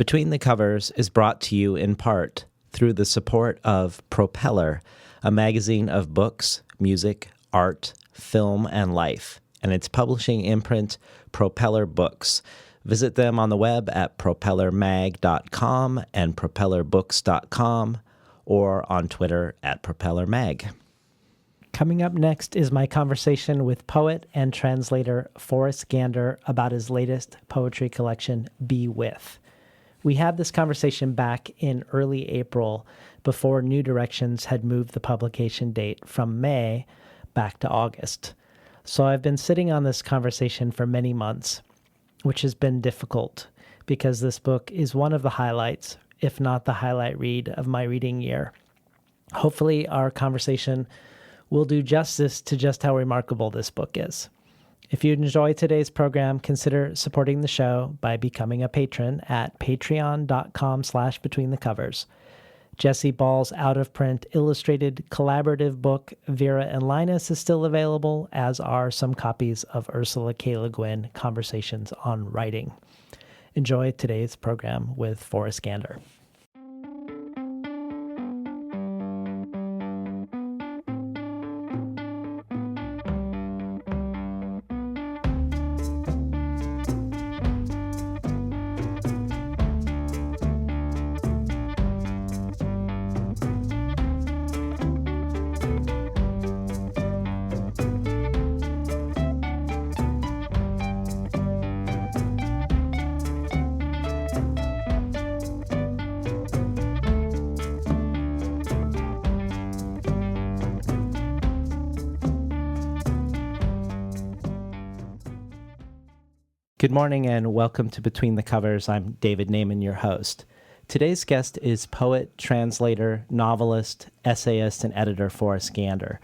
Between the Covers is brought to you in part through the support of Propeller, a magazine of books, music, art, film, and life, and its publishing imprint, Propeller Books. Visit them on the web at propellermag.com and propellerbooks.com or on Twitter at propellermag. Coming up next is my conversation with poet and translator Forrest Gander about his latest poetry collection, Be With. We had this conversation back in early April before New Directions had moved the publication date from May back to August. So I've been sitting on this conversation for many months, which has been difficult because this book is one of the highlights, if not the highlight read of my reading year. Hopefully our conversation will do justice to just how remarkable this book is. If you enjoy today's program, consider supporting the show by becoming a patron at patreon.com/betweenthecovers. Jesse Ball's out-of-print illustrated collaborative book, Vera and Linus, is still available, as are some copies of Ursula K. Le Guin, Conversations on Writing. Enjoy today's program with Forrest Gander. Good morning and welcome to Between the Covers. I'm David Naiman, your host. Today's guest is poet, translator, novelist, essayist, and editor Forrest Gander.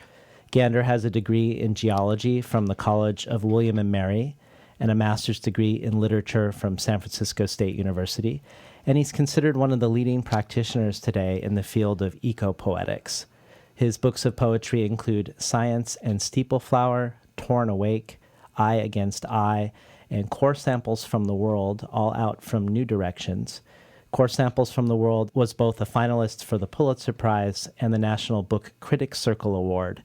Gander has a degree in geology from the College of William and Mary and a master's degree in literature from San Francisco State University, and he's considered one of the leading practitioners today in the field of eco-poetics. His books of poetry include Science and Steepleflower, Torn Awake, Eye Against Eye, and Core Samples from the World, all out from New Directions. Core Samples from the World was both a finalist for the Pulitzer Prize and the National Book Critics Circle Award,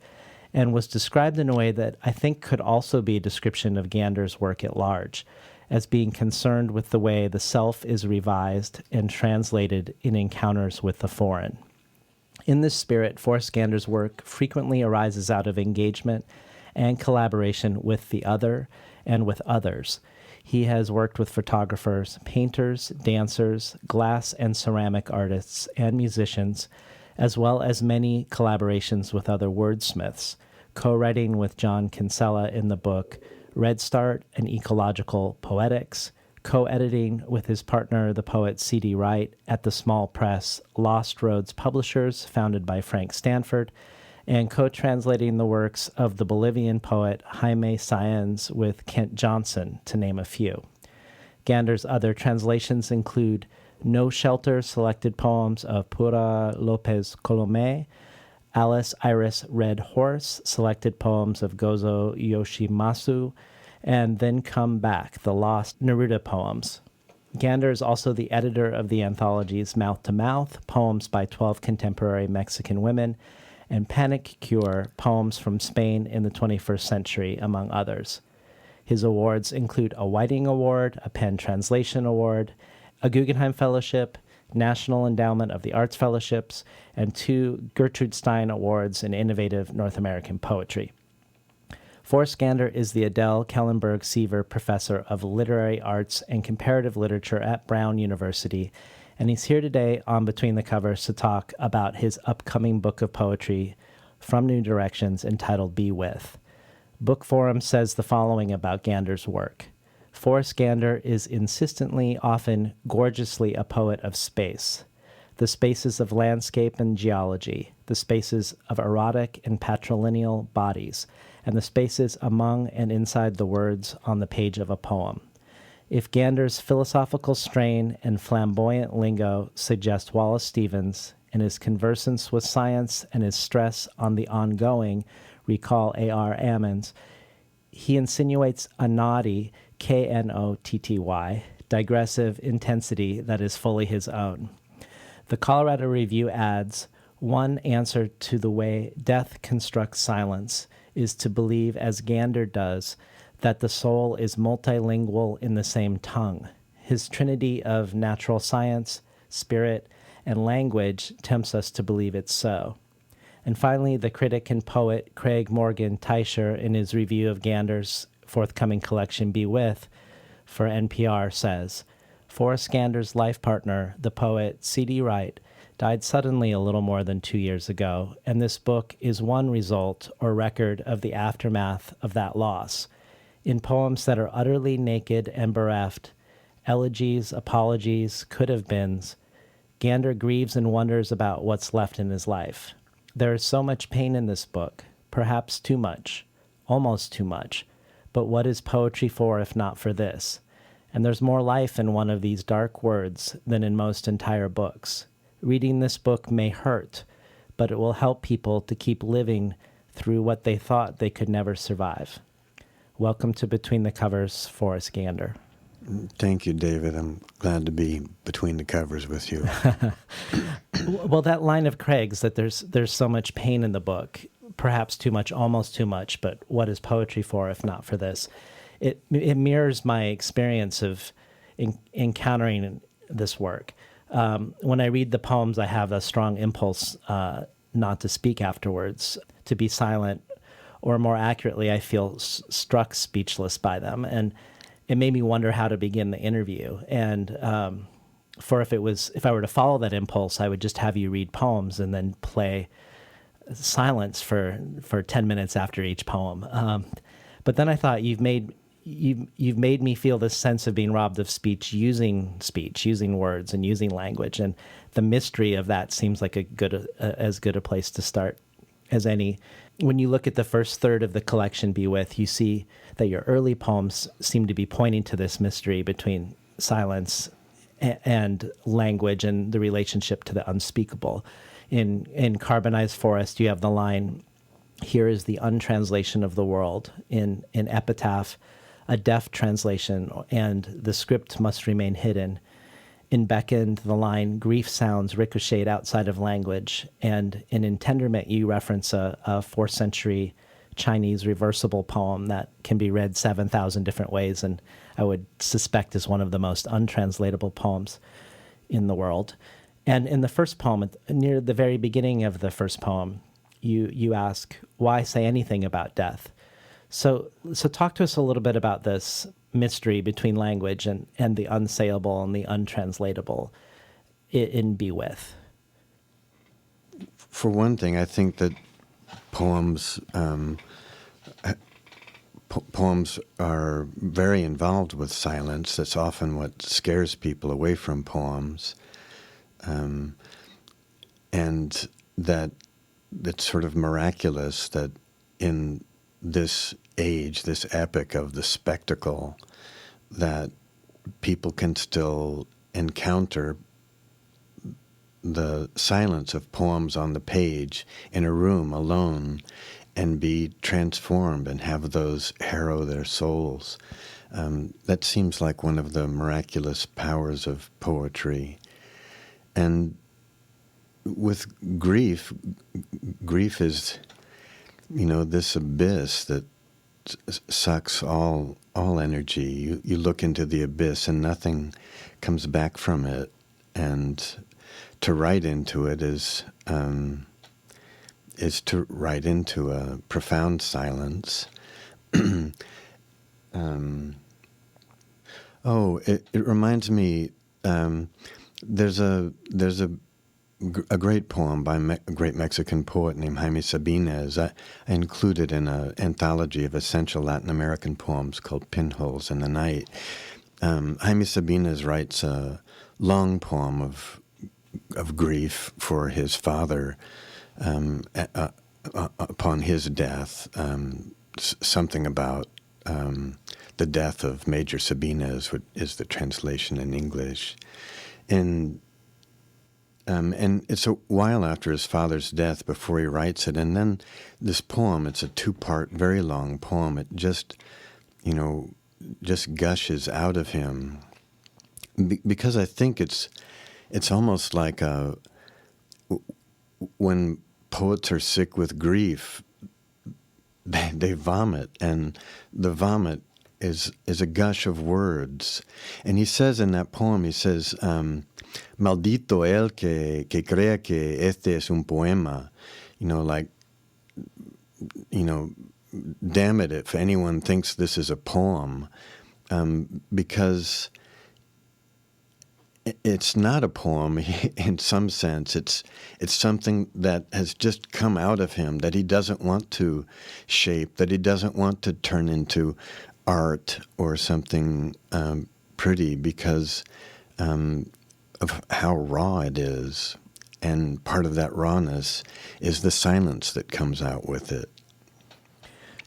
and was described in a way that I think could also be a description of Gander's work at large, as being concerned with the way the self is revised and translated in encounters with the foreign. In this spirit, Forrest Gander's work frequently arises out of engagement and collaboration with the other and with others. He has worked with photographers, painters, dancers, glass and ceramic artists, and musicians, as well as many collaborations with other wordsmiths, co-writing with John Kinsella in the book Red Start and Ecological Poetics, co-editing with his partner, the poet C.D. Wright, at the small press Lost Roads Publishers, founded by Frank Stanford, and co-translating the works of the Bolivian poet Jaime Sáenz with Kent Johnson, to name a few. Gander's other translations include No Shelter selected poems of Pura López Colomé, Alice Iris Red Horse selected poems of Gozo Yoshimasu, and Then Come Back, the lost Neruda poems. Gander is also the editor of the anthologies Mouth to Mouth, poems by 12 contemporary Mexican women, and Panic Cure, poems from Spain in the 21st century, among others. His awards include a Whiting Award, a Penn Translation Award, a Guggenheim Fellowship, National Endowment of the Arts Fellowships, and 2 Gertrude Stein Awards in Innovative North American Poetry. Forrest Gander is the Adele Kellenberg Seaver Professor of Literary Arts and Comparative Literature at Brown University, and he's here today on Between the Covers to talk about his upcoming book of poetry from New Directions entitled Be With. Book Forum says the following about Gander's work. Forrest Gander is insistently, often gorgeously a poet of space. The spaces of landscape and geology, the spaces of erotic and patrilineal bodies, and the spaces among and inside the words on the page of a poem. If Gander's philosophical strain and flamboyant lingo suggest Wallace Stevens, and his conversance with science and his stress on the ongoing recall A.R. Ammons, he insinuates a knotty, Knotty, digressive intensity that is fully his own. The Colorado Review adds, one answer to the way death constructs silence is to believe, as Gander does, that the soul is multilingual in the same tongue. His trinity of natural science, spirit, and language tempts us to believe it's so. And finally, the critic and poet Craig Morgan Teicher, in his review of Gander's forthcoming collection, Be With, for NPR, says, Forrest Gander's life partner, the poet C.D. Wright, died suddenly a little more than 2 years ago, and this book is one result or record of the aftermath of that loss. In poems that are utterly naked and bereft, elegies, apologies, could-have-beens, Gander grieves and wonders about what's left in his life. There is so much pain in this book, perhaps too much, almost too much, but what is poetry for if not for this? And there's more life in one of these dark words than in most entire books. Reading this book may hurt, but it will help people to keep living through what they thought they could never survive. Welcome to Between the Covers, Forrest Gander. Thank you, David. I'm glad to be between the covers with you. Well, that line of Craig's, that there's so much pain in the book, perhaps too much, almost too much, but what is poetry for if not for this? It mirrors my experience of encountering this work. When I read the poems, I have a strong impulse not to speak afterwards, to be silent, or more accurately, I feel struck speechless by them. And it made me wonder how to begin the interview. And if I were to follow that impulse, I would just have you read poems and then play silence for 10 minutes after each poem. But then I thought you've made me feel this sense of being robbed of speech, using words and using language. And the mystery of that seems like as good a place to start as any. When you look at the first third of the collection, Be With, you see that your early poems seem to be pointing to this mystery between silence and language and the relationship to the unspeakable. In Carbonized Forest, you have the line, here is the untranslation of the world. In Epitaph, a deaf translation, and the script must remain hidden. In Beckoned, the line, grief sounds ricocheted outside of language. And in Entenderment, you reference a 4th century Chinese reversible poem that can be read 7,000 different ways, and I would suspect is one of the most untranslatable poems in the world. And in the first poem, near the very beginning of the first poem, you ask, why say anything about death? So talk to us a little bit about this mystery between language and the unsayable and the untranslatable in Be With. For one thing, I think that poems are very involved with silence. That's often what scares people away from poems. And that it's sort of miraculous that in this age, this epoch of the spectacle, that people can still encounter the silence of poems on the page in a room alone and be transformed and have those harrow their souls. That seems like one of the miraculous powers of poetry. And with grief is, this abyss that sucks all energy. You look into the abyss and nothing comes back from it. And to write into it is to write into a profound silence. It reminds me. There's a great poem by a great Mexican poet named Jaime Sabines. I included in an anthology of essential Latin American poems called Pinholes in the Night. Jaime Sabines writes a long poem of grief for his father upon his death. Something about the death of Major Sabines is the translation in English. And it's a while after his father's death before he writes it. And then this poem, it's a 2-part, very long poem. It just gushes out of him. because I think it's almost like when poets are sick with grief, they vomit, and the vomit is a gush of words. And he says in that poem, he says, "Maldito el que crea que este es un poema," like, damn it if anyone thinks this is a poem, because it's not a poem in some sense. It's something that has just come out of him that he doesn't want to shape, that he doesn't want to turn into art or something pretty, because of how raw it is. And part of that rawness is the silence that comes out with it.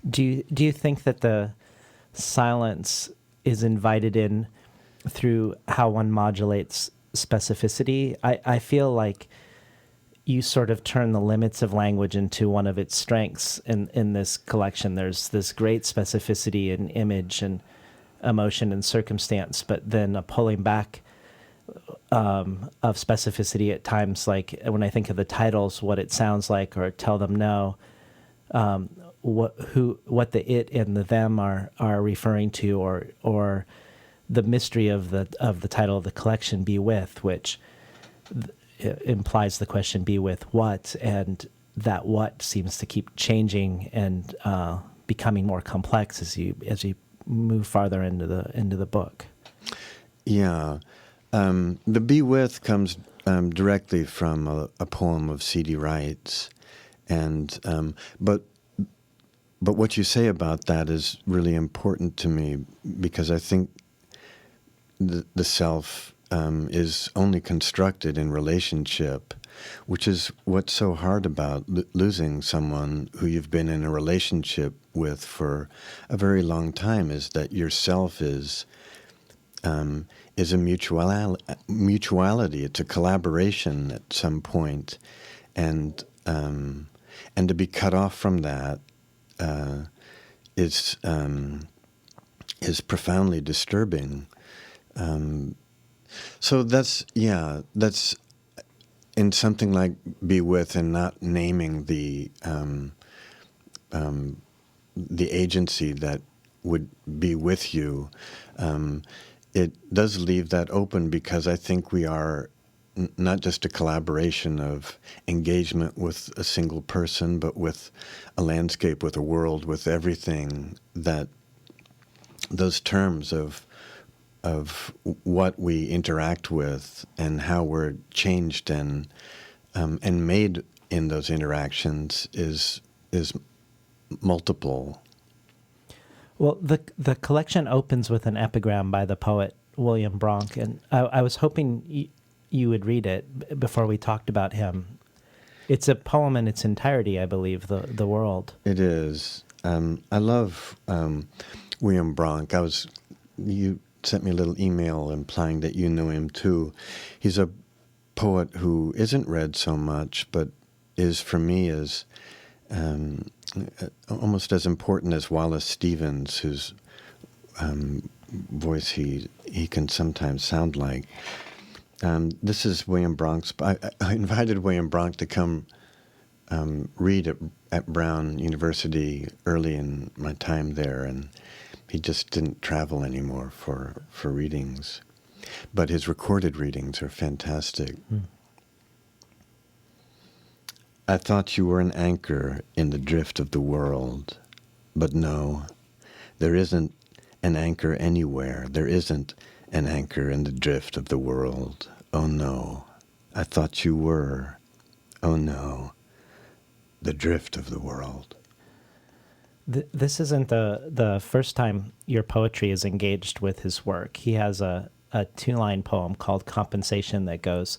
Do you think that the silence is invited in through how one modulates specificity? I feel like you sort of turn the limits of language into one of its strengths in this collection. There's this great specificity in image and emotion and circumstance, but then a pulling back of specificity at times, like when I think of the titles, What It Sounds Like or Tell Them No, what the it and the them are referring to, or the mystery of the title of the collection, Be With, which implies the question, be with what, and that what seems to keep changing and becoming more complex as you move farther into the book. Yeah. The Be With comes directly from a poem of C.D. Wright's, and but what you say about that is really important to me, because I think the self is only constructed in relationship, which is what's so hard about losing someone who you've been in a relationship with for a very long time, is that your self is a mutuality. It's a collaboration at some point, and to be cut off from that is profoundly disturbing. So that's in something like Be With, and not naming the agency that would be with you. It does leave that open, because I think we are not just a collaboration of engagement with a single person, but with a landscape, with a world, with everything, that those terms of what we interact with and how we're changed and made in those interactions is multiple. Well, the collection opens with an epigram by the poet William Bronck, and I was hoping you would read it before we talked about him. It's a poem in its entirety, I believe, the world. It is. I love William Bronck. You sent me a little email implying that you knew him too. He's a poet who isn't read so much, but is, for me, as almost as important as Wallace Stevens, whose voice he can sometimes sound like. This is William Bronck's. I invited William Bronck to come read at Brown University early in my time there, and he just didn't travel anymore for readings. But his recorded readings are fantastic. I thought you were an anchor in the drift of the world, but no, there isn't an anchor anywhere. There isn't an anchor in the drift of the world. Oh no, I thought you were. Oh no, the drift of the world. This isn't the first time your poetry is engaged with his work. He has a two-line poem called Compensation that goes,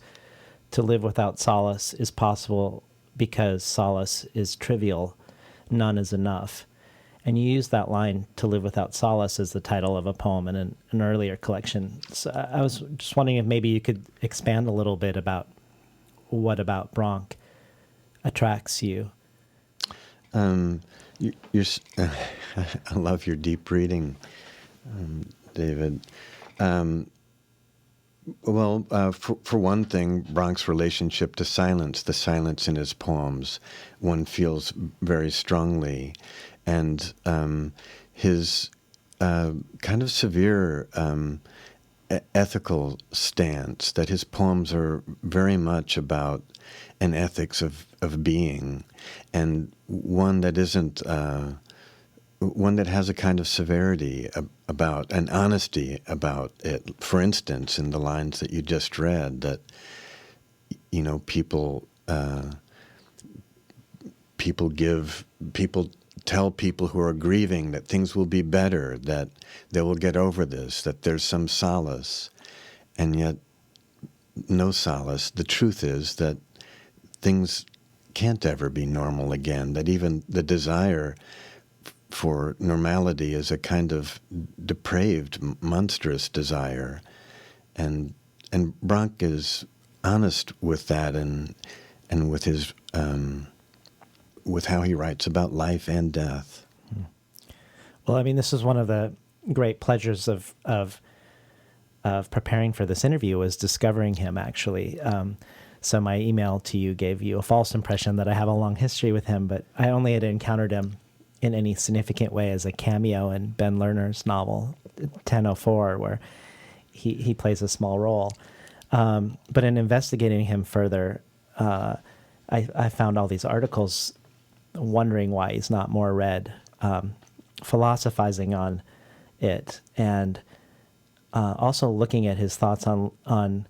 "To live without solace is possible because solace is trivial. None is enough." And you use that line, "To live without solace," as the title of a poem in an earlier collection. So I was just wondering if maybe you could expand a little bit about what about Bronck attracts you. I love your deep reading, David. Well, for one thing, Bronk's relationship to silence, the silence in his poems, one feels very strongly. And his kind of severe ethical stance, that his poems are very much about an ethics of being, and one that isn't... one that has a kind of severity about, an honesty about it. For instance, in the lines that you just read, that, you know, people tell people who are grieving that things will be better, that they will get over this, that there's some solace, and yet no solace. The truth is that things can't ever be normal again, that even the desire for normality is a kind of depraved, monstrous desire. And Bronk is honest with that, and with his with how he writes about life and death. Well, I mean, this is one of the great pleasures of preparing for this interview, was discovering him, actually. So my email to you gave you a false impression that I have a long history with him, but I only had encountered him in any significant way as a cameo in Ben Lerner's novel 1004, where he plays a small role. But in investigating him further, I found all these articles wondering why he's not more read, philosophizing on it, and also looking at his thoughts on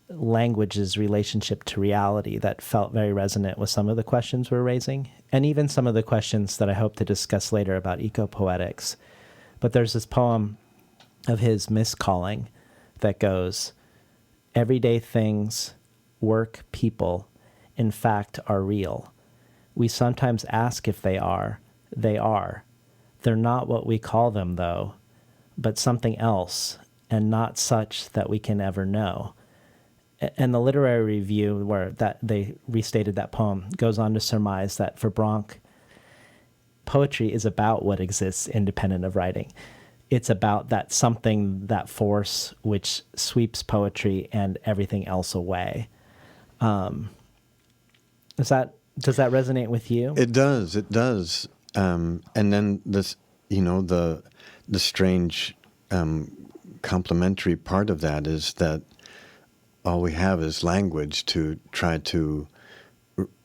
language's relationship to reality that felt very resonant with some of the questions we're raising, and even some of the questions that I hope to discuss later about eco-poetics. But there's this poem of his, Miscalling, that goes, "Everyday things, work, people, in fact, are real. We sometimes ask if they are. They are. They're not what we call them, though, but something else, and not such that we can ever know." And the literary review, where that they restated that poem, goes on to surmise that for Bronk, poetry is about what exists independent of writing. It's about that something, that force which sweeps poetry and everything else away. Does that resonate with you? It does. It does. And then this, you know, the strange complementary part of that is that all we have is language to try to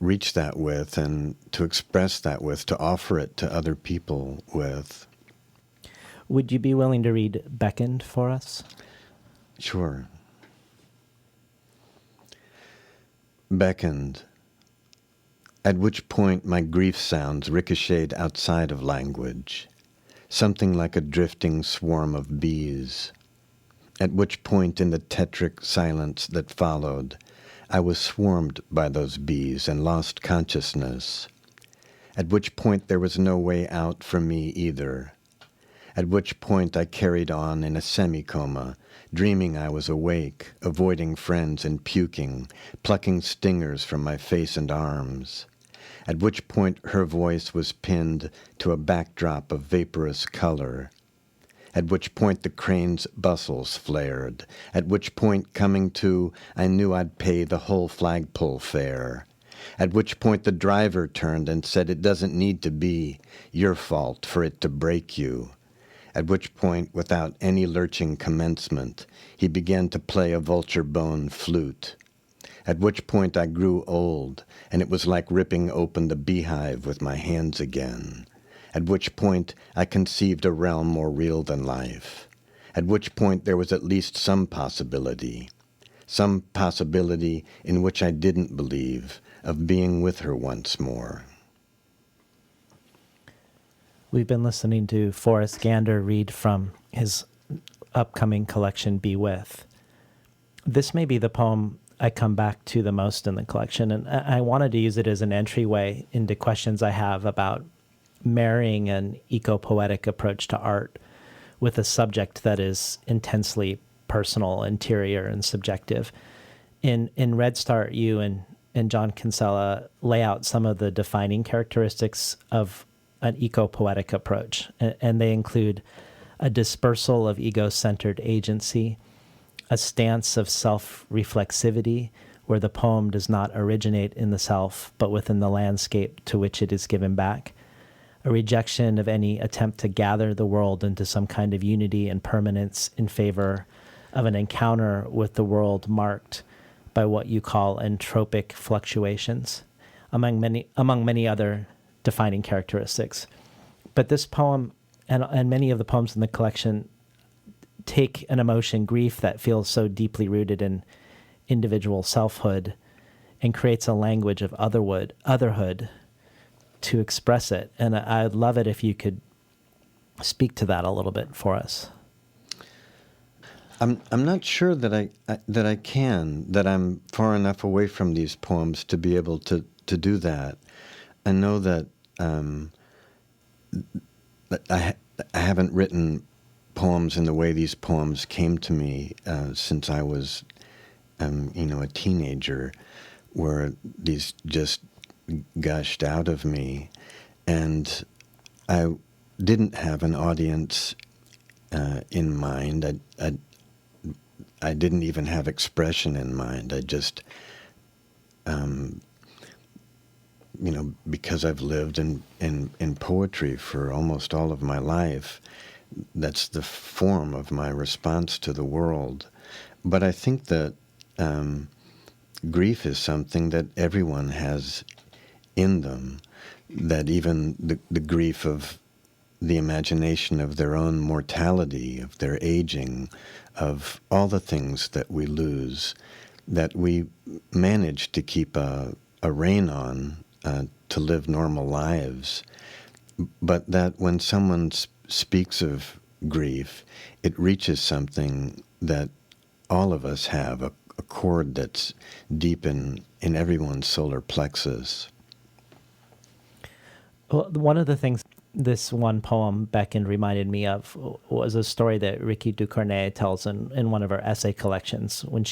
reach that with, and to express that with, to offer it to other people with. Would you be willing to read Beckoned for us? Sure. Beckoned. At which point my grief sounds ricocheted outside of language, something like a drifting swarm of bees. At which point in the tetric silence that followed, I was swarmed by those bees and lost consciousness. At which point there was no way out for me either. At which point I carried on in a semi-coma, dreaming I was awake, avoiding friends and puking, plucking stingers from my face and arms. At which point her voice was pinned to a backdrop of vaporous color. At which point the crane's bustles flared. At which point, coming to, I knew I'd pay the whole flagpole fare. At which point the driver turned and said it doesn't need to be your fault for it to break you. At which point, without any lurching commencement, he began to play a vulture bone flute. At which point I grew old, and it was like ripping open the beehive with my hands again. At which point I conceived a realm more real than life. At which point there was at least some possibility in which I didn't believe, of being with her once more. We've been listening to Forrest Gander read from his upcoming collection, Be With. This may be the poem I come back to the most in the collection, and I wanted to use it as an entryway into questions I have about marrying an eco-poetic approach to art with a subject that is intensely personal, interior, and subjective. In Red Start, you and John Kinsella lay out some of the defining characteristics of an eco-poetic approach, and they include a dispersal of ego-centered agency, a stance of self-reflexivity, where the poem does not originate in the self, but within the landscape to which it is given back. A rejection of any attempt to gather the world into some kind of unity and permanence in favor of an encounter with the world marked by what you call entropic fluctuations, among many other defining characteristics. But this poem and many of the poems in the collection take an emotion, grief, that feels so deeply rooted in individual selfhood and creates a language of otherhood to express it. And I'd love it if you could speak to that a little bit for us. I'm not sure that I'm far enough away from these poems to be able to do that. I know that I haven't written poems in the way these poems came to me since I was, a teenager, where these just gushed out of me, and I didn't have an audience in mind. I didn't even have expression in mind. I just, because I've lived in poetry for almost all of my life, that's the form of my response to the world. But I think that grief is something that everyone has in them, that even the grief of the imagination of their own mortality, of their aging, of all the things that we lose, that we manage to keep a rein on to live normal lives. But that when someone speaks of grief, it reaches something that all of us have, a chord that's deep in everyone's solar plexus. Well, one of the things this one poem beckoned reminded me of was a story that Ricky Ducournay tells in one of her essay collections. When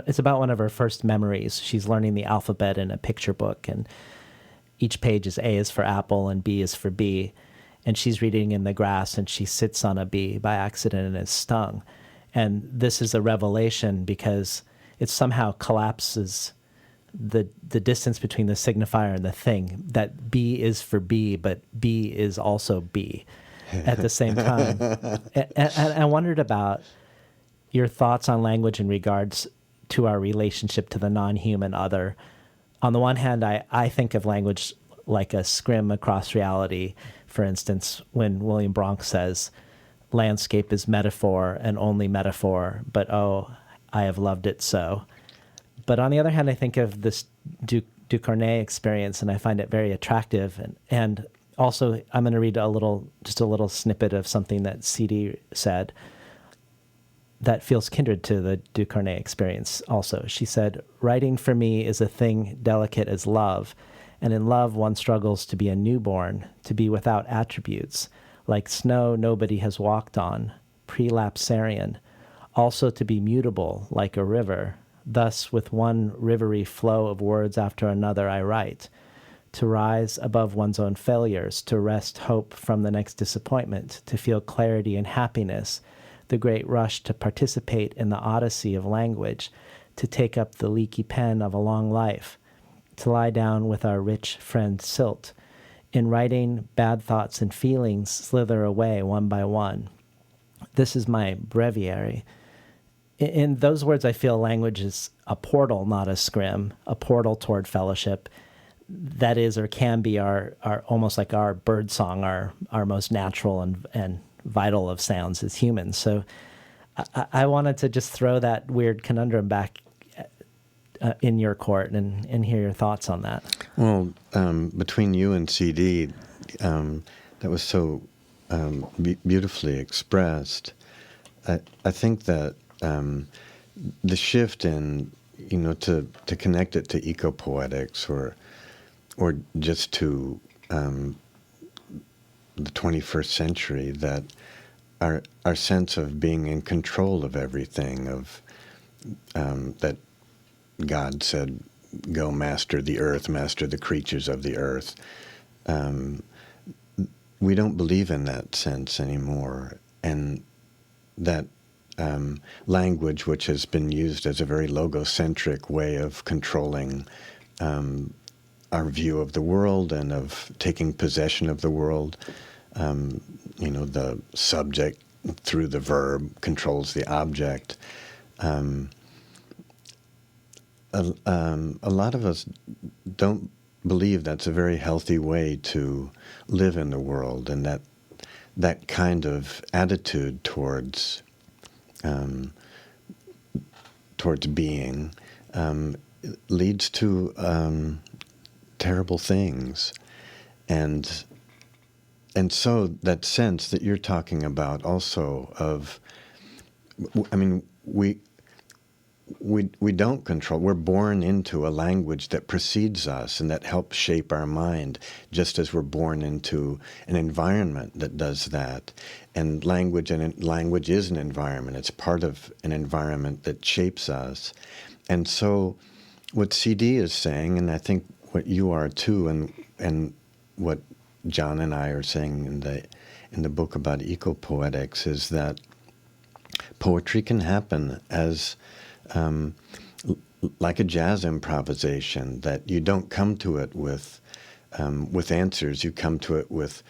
it's about one of her first memories. She's learning the alphabet in a picture book, and each page is A is for apple and B is for bee. And she's reading in the grass, and she sits on a bee by accident and is stung. And this is a revelation because it somehow collapses the distance between the signifier and the thing, that B is for bee, but B is also B at the same time. And I wondered about your thoughts on language in regards to our relationship to the non-human other. On the one hand, I think of language like a scrim across reality. For instance, when William Bronx says, landscape is metaphor and only metaphor, but oh, I have loved it so. But on the other hand, I think of this Ducournay experience, and I find it very attractive. And also, I'm going to read just a little snippet of something that CD said that feels kindred to the Ducournay experience also. She said, writing for me is a thing delicate as love, and in love one struggles to be a newborn, to be without attributes, like snow nobody has walked on, prelapsarian, also to be mutable, like a river. Thus, with one rivery flow of words after another, I write, to rise above one's own failures, to wrest hope from the next disappointment, to feel clarity and happiness, the great rush to participate in the odyssey of language, to take up the leaky pen of a long life, to lie down with our rich friend Silt. In writing, bad thoughts and feelings slither away one by one. This is my breviary. In those words, I feel language is a portal, not a scrim, a portal toward fellowship. That is, or can be, our almost like our bird song, our most natural and vital of sounds as humans. So I wanted to just throw that weird conundrum back in your court and hear your thoughts on that. Well, between you and CD, that was so beautifully expressed. I think that the shift in, to connect it to eco-poetics or just to the 21st century, that our sense of being in control of everything, of that God said, go master the earth, master the creatures of the earth. We don't believe in that sense anymore. And that language which has been used as a very logocentric way of controlling our view of the world and of taking possession of the world. The subject through the verb controls the object. A lot of us don't believe that's a very healthy way to live in the world, and that kind of attitude towards being leads to terrible things, and so that sense that you're talking about also of, I mean, we don't control. We're born into a language that precedes us and that helps shape our mind, just as we're born into an environment that does that. And language is an environment. It's part of an environment that shapes us. And so what CD is saying, and I think what you are too, and what John and I are saying in the book about eco-poetics, is that poetry can happen as like a jazz improvisation, that you don't come to it with answers. You come to it with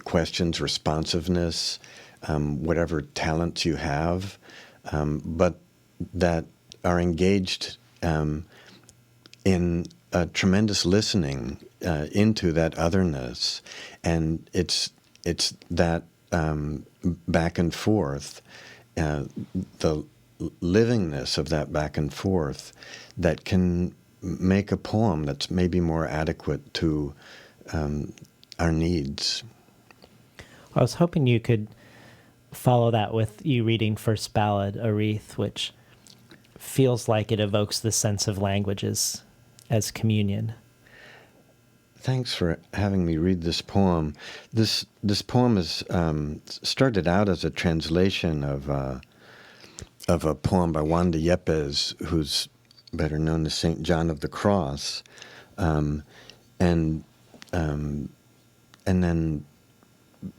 questions, responsiveness, whatever talents you have, but that are engaged in a tremendous listening into that otherness, and it's that back and forth, the livingness of that back and forth, that can make a poem that's maybe more adequate to our needs. I was hoping you could follow that with you reading First Ballad, A Wreath, which feels like it evokes the sense of languages as communion. Thanks for having me read this poem. This poem is started out as a translation of a poem by Wanda Yepes, who's better known as St. John of the Cross, and then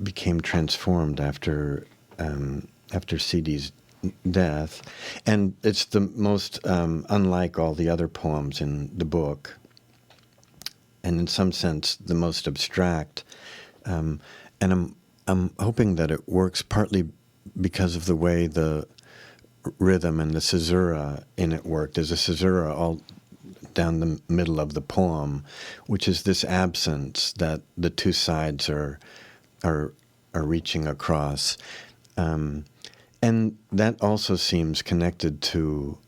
became transformed after CD's death. And it's the most unlike all the other poems in the book, and in some sense the most abstract. And I'm hoping that it works partly because of the way the rhythm and the caesura in it work. There's a caesura all down the middle of the poem, which is this absence that the two sides are reaching across, and that also seems connected to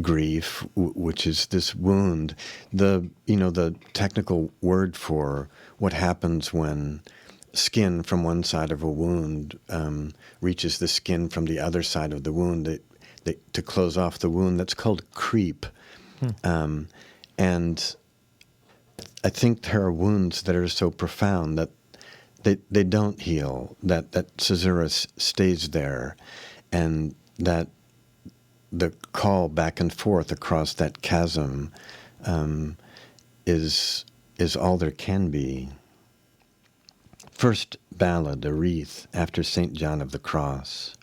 grief, which is this wound. The technical word for what happens when skin from one side of a wound reaches the skin from the other side of the wound to close off the wound, that's called creep. And I think there are wounds that are so profound that they don't heal, that caesura stays there, and that the call back and forth across that chasm is all there can be. First Ballad, A Wreath, after St. John of the Cross.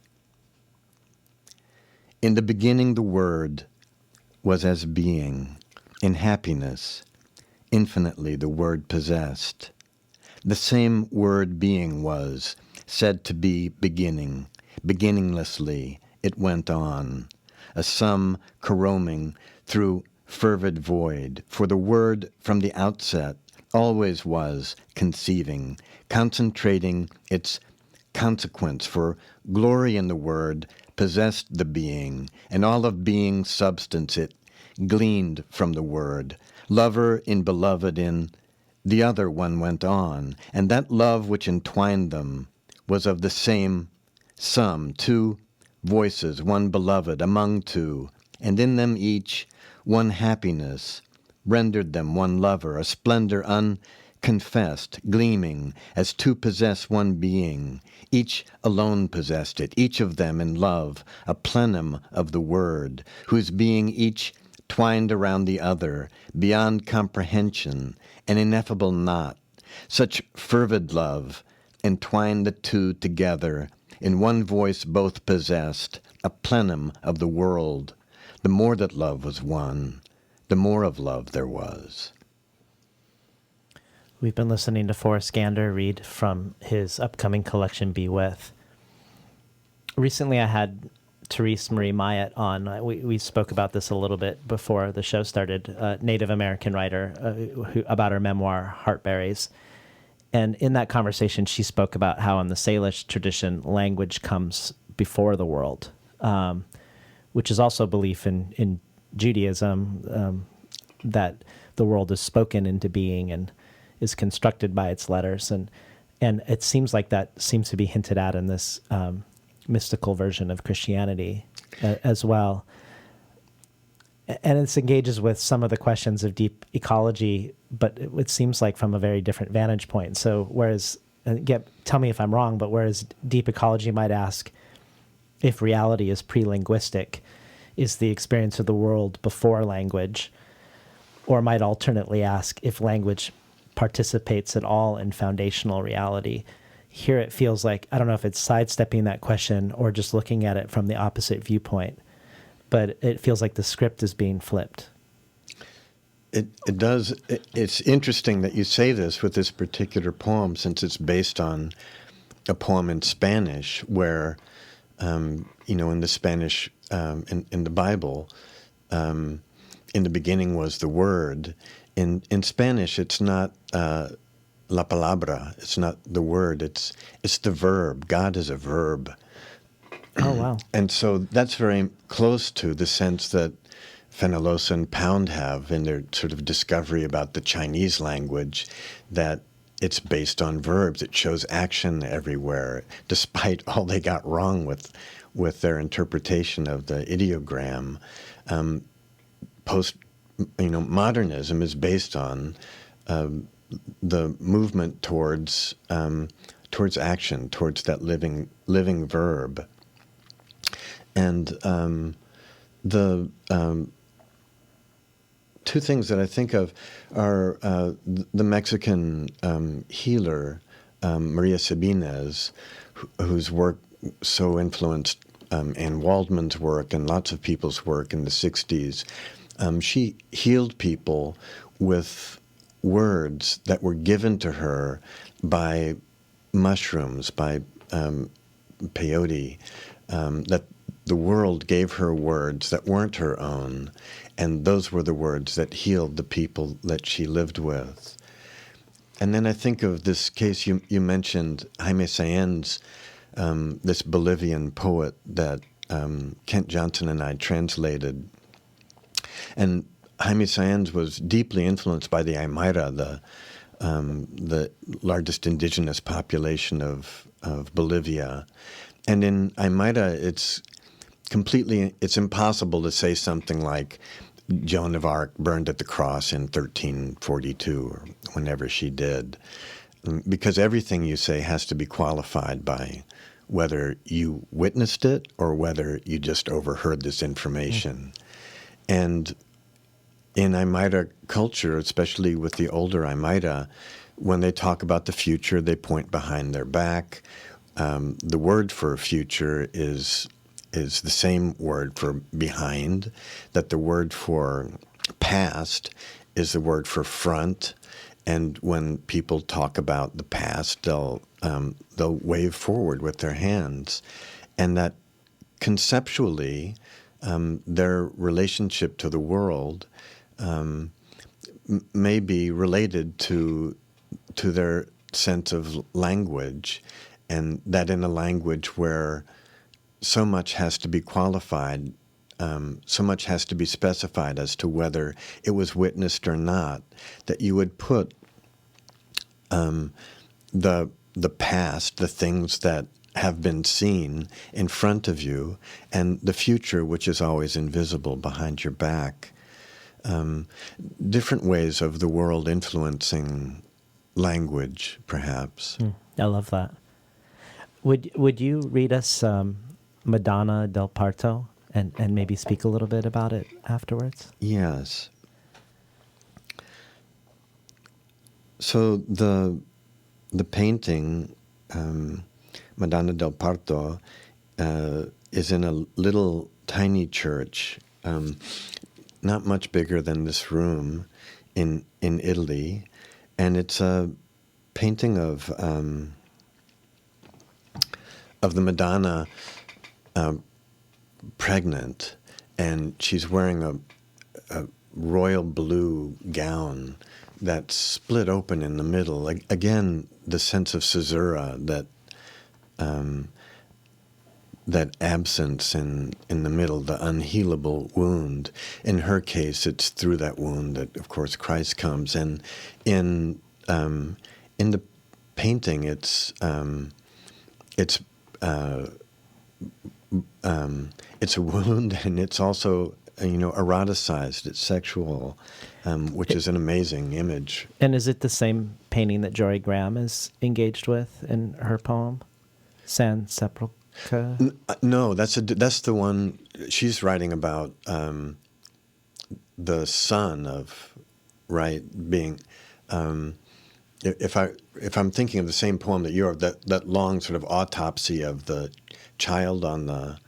In the beginning the Word was as being, in happiness, infinitely the Word possessed. The same Word being was, said to be beginning, beginninglessly it went on, a sum caroming through fervid void, for the Word from the outset always was conceiving, concentrating its consequence, for glory in the Word possessed the being, and all of being's substance it gleaned from the Word. Lover in beloved in the other one went on, and that love which entwined them was of the same sum, two voices, one beloved among two, and in them each one happiness rendered them one lover, a splendor unconfessed, gleaming, as two possess one being. Each alone possessed it, each of them in love, a plenum of the Word, whose being each twined around the other, beyond comprehension, an ineffable knot. Such fervid love entwined the two together, in one voice both possessed, a plenum of the world. The more that love was one, the more of love there was. We've been listening to Forrest Gander read from his upcoming collection, Be With. Recently, I had Therese Marie Myatt on. We spoke about this a little bit before the show started, a Native American writer about her memoir, Heartberries. And in that conversation, she spoke about how in the Salish tradition, language comes before the world, which is also a belief in Judaism, that the world is spoken into being and is constructed by its letters. And it seems like that seems to be hinted at in this mystical version of Christianity as well. And it engages with some of the questions of deep ecology, but it seems like from a very different vantage point. So whereas, tell me if I'm wrong, but whereas deep ecology might ask if reality is pre-linguistic, is the experience of the world before language, or might alternately ask if language participates at all in foundational reality. Here it feels like, I don't know if it's sidestepping that question or just looking at it from the opposite viewpoint, but it feels like the script is being flipped. It does. It's interesting that you say this with this particular poem, since it's based on a poem in Spanish where, in the Spanish, in the Bible, in the beginning was the word. In Spanish, it's not la palabra. It's not the word. It's the verb. God is a verb. Oh, wow. And so that's very close to the sense that Fenollosa and Pound have in their sort of discovery about the Chinese language, that it's based on verbs. It shows action everywhere, despite all they got wrong with their interpretation of the ideogram. Modernism is based on the movement towards action, towards that living verb. And the two things that I think of are the Mexican healer, Maria Sabines, whose work so influenced Anne Waldman's work and lots of people's work in the 60s. She healed people with words that were given to her by mushrooms, by peyote, that the world gave her words that weren't her own, and those were the words that healed the people that she lived with. And then I think of this case you mentioned, Jaime Saenz, this Bolivian poet that Kent Johnson and I translated. And Jaime Saenz was deeply influenced by the Aymara, the largest indigenous population of Bolivia. And in Aymara, it's impossible to say something like Joan of Arc burned at the cross in 1342 or whenever she did, because everything you say has to be qualified by whether you witnessed it or whether you just overheard this information. And in Aymara culture, especially with the older Aymara, when they talk about the future, they point behind their back. The word for future is the same word for behind, that the word for past is the word for front. And when people talk about the past, they'll wave forward with their hands. And that conceptually, their relationship to the world may be related to their sense of language, and that in a language where so much has to be qualified, so much has to be specified as to whether it was witnessed or not, that you would put the past, the things that have been seen in front of you, and the future, which is always invisible, behind your back. Different ways of the world influencing language, perhaps. I love that. Would you read us Madonna del Parto and maybe speak a little bit about it afterwards? Yes. So the painting Madonna del Parto, is in a little tiny church, not much bigger than this room in Italy, and it's a painting of the Madonna pregnant, and she's wearing a royal blue gown that's split open in the middle. Like, again, the sense of caesura, that absence in the middle, the unhealable wound. In her case, it's through that wound that, of course, Christ comes. And in the painting, it's a wound, and it's also eroticized. It's sexual, which is an amazing image. And is it the same painting that Jory Graham is engaged with in her poem, San Sepulchre? No, that's the one she's writing about. The son of Wright being. If I'm thinking of the same poem that you're, that long sort of autopsy of the child on the.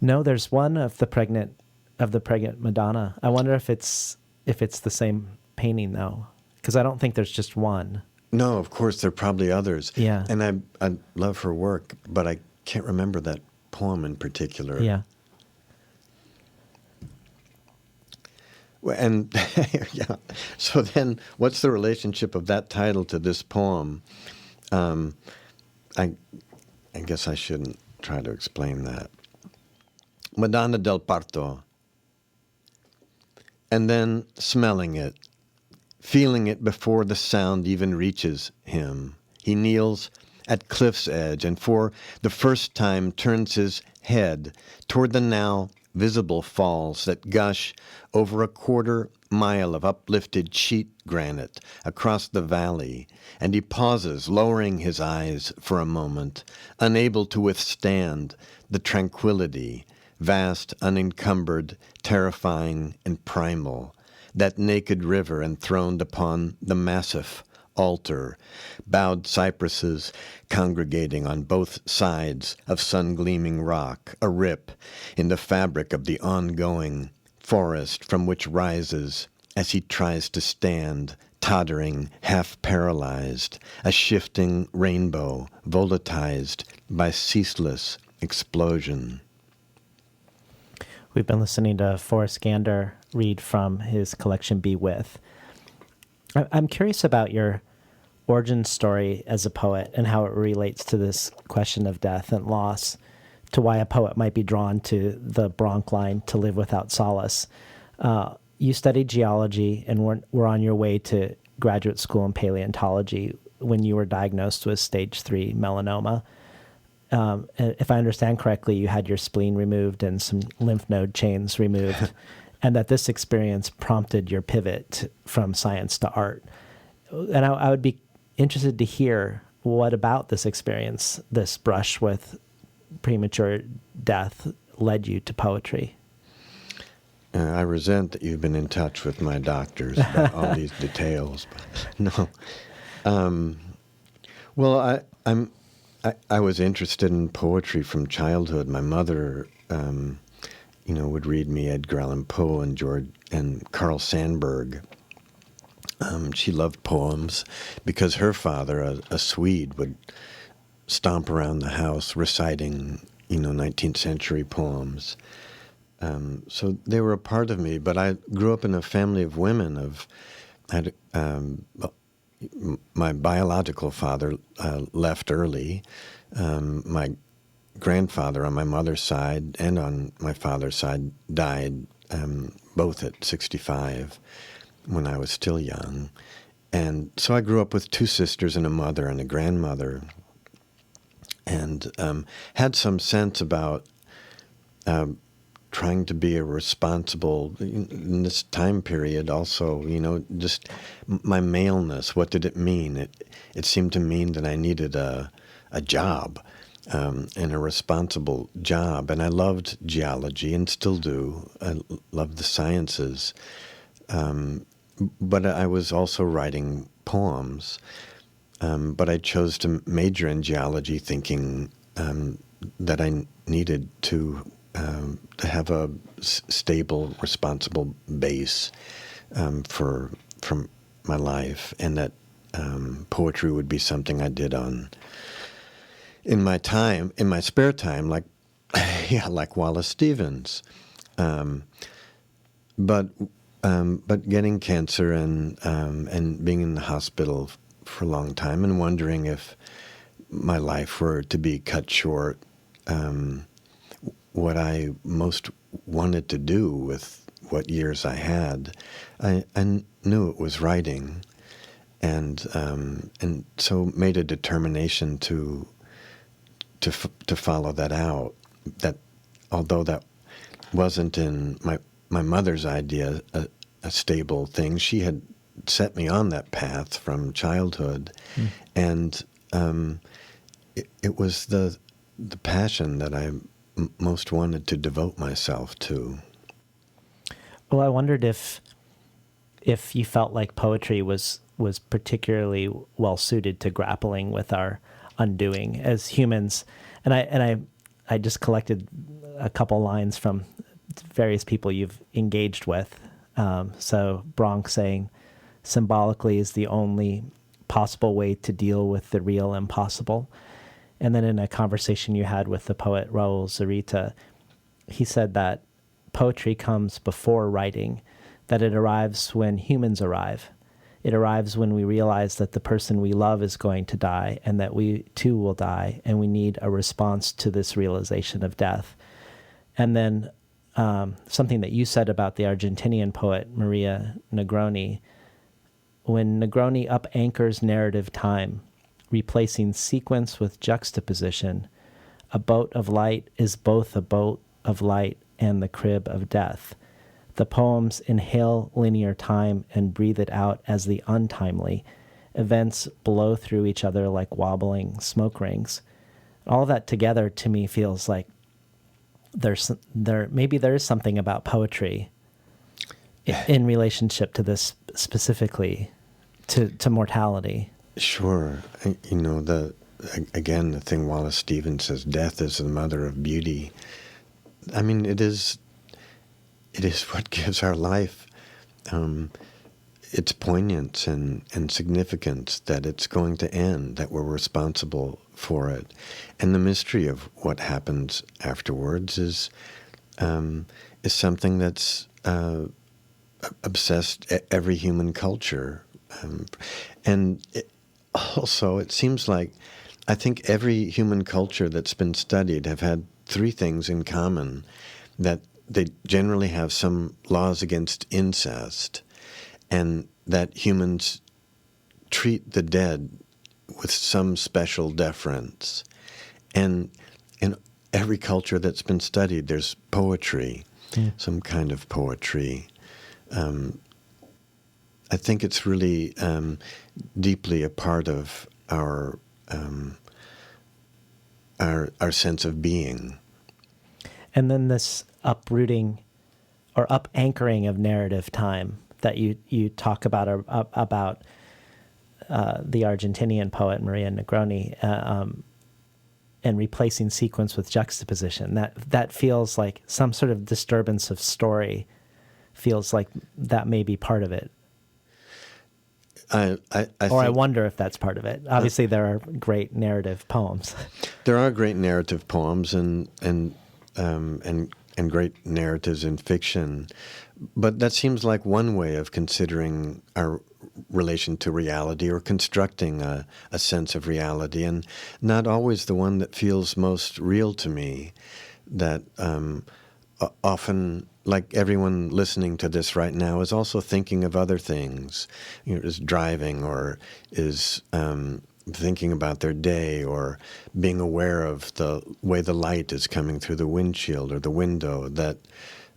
No, there's one of the pregnant Madonna. I wonder if it's the same painting though, because I don't think there's just one. No, of course there are probably others. Yeah, and I love her work, but I can't remember that poem in particular. Yeah. And yeah, so then what's the relationship of that title to this poem? I guess I shouldn't try to explain that. Madonna del Parto. And then smelling it, feeling it before the sound even reaches him. He kneels at cliff's edge and for the first time turns his head toward the now visible falls that gush over a 1/4 mile of uplifted sheet granite across the valley, and he pauses, lowering his eyes for a moment, unable to withstand the tranquility, vast, unencumbered, terrifying, and primal, that naked river enthroned upon the massive altar, bowed cypresses congregating on both sides of sun-gleaming rock, a rip in the fabric of the ongoing forest from which rises, as he tries to stand, tottering, half-paralyzed, a shifting rainbow volatilized by ceaseless explosion. We've been listening to Forrest Gander read from his collection Be With. I'm curious about your origin story as a poet and how it relates to this question of death and loss, to why a poet might be drawn to the Bronx line, to live without solace. You studied geology and were on your way to graduate school in paleontology when you were diagnosed with stage 3 melanoma. If I understand correctly, you had your spleen removed and some lymph node chains removed, and that this experience prompted your pivot from science to art. And I would be interested to hear what about this experience, this brush with premature death, led you to poetry. I resent that you've been in touch with my doctors about all these details. But no. Well, I was interested in poetry from childhood. My mother, would read me Edgar Allan Poe and Carl Sandburg. She loved poems because her father, a Swede, would stomp around the house reciting, 19th century poems. So they were a part of me. But I grew up in a family of women. My biological father left early. My grandfather on my mother's side and on my father's side died both at 65 when I was still young. And so I grew up with 2 sisters and a mother and a grandmother, and had some sense about trying to be a responsible, in this time period also, just my maleness. What did it mean? It seemed to mean that I needed a job, and a responsible job. And I loved geology and still do. I love the sciences. But I was also writing poems. But I chose to major in geology, thinking that I needed to have a stable, responsible base from my life, and that poetry would be something I did in my spare time, like like Wallace Stevens. But getting cancer and being in the hospital for a long time and wondering if my life were to be cut short, what I most wanted to do with what years I had, I knew it was writing, and so made a determination to follow that out. That although that wasn't in my mother's idea a stable thing, she had set me on that path from childhood, and it was the passion that I most wanted to devote myself to. Well, I wondered if you felt like poetry was particularly well suited to grappling with our undoing as humans, and I just collected a couple lines from various people you've engaged with. So Bronx saying, symbolically is the only possible way to deal with the real impossible. And then in a conversation you had with the poet Raul Zurita, he said that poetry comes before writing, that it arrives when humans arrive. It arrives when we realize that the person we love is going to die and that we too will die, and we need a response to this realization of death. And then something that you said about the Argentinian poet Maria Negroni, when Negroni up-anchors narrative time, replacing sequence with juxtaposition, a boat of light is both a boat of light and the crib of death. The poems inhale linear time and breathe it out as the untimely. Events blow through each other like wobbling smoke rings. All that together to me feels like maybe there is something about poetry in relationship to this specifically, to mortality. Sure. Again, the thing Wallace Stevens says, death is the mother of beauty. I mean, it is what gives our life its poignance and significance, that it's going to end, that we're responsible for it. And the mystery of what happens afterwards is something that's obsessed every human culture. Also, it seems like I think every human culture that's been studied have had three things in common: that they generally have some laws against incest, and that humans treat the dead with some special deference. And in every culture that's been studied, there's poetry, some kind of poetry. I think it's really deeply a part of our sense of being. And then this uprooting or up-anchoring of narrative time that you talk about the Argentinian poet Maria Negroni, and replacing sequence with juxtaposition. That feels like some sort of disturbance of story. Feels like that may be part of it. I wonder if that's part of it. Obviously, there are great narrative poems. There are great narrative poems and great narratives in fiction, but that seems like one way of considering our relation to reality or constructing a sense of reality, and not always the one that feels most real to me. That often, like everyone listening to this right now, is also thinking of other things, is driving or is thinking about their day or being aware of the way the light is coming through the windshield or the window, that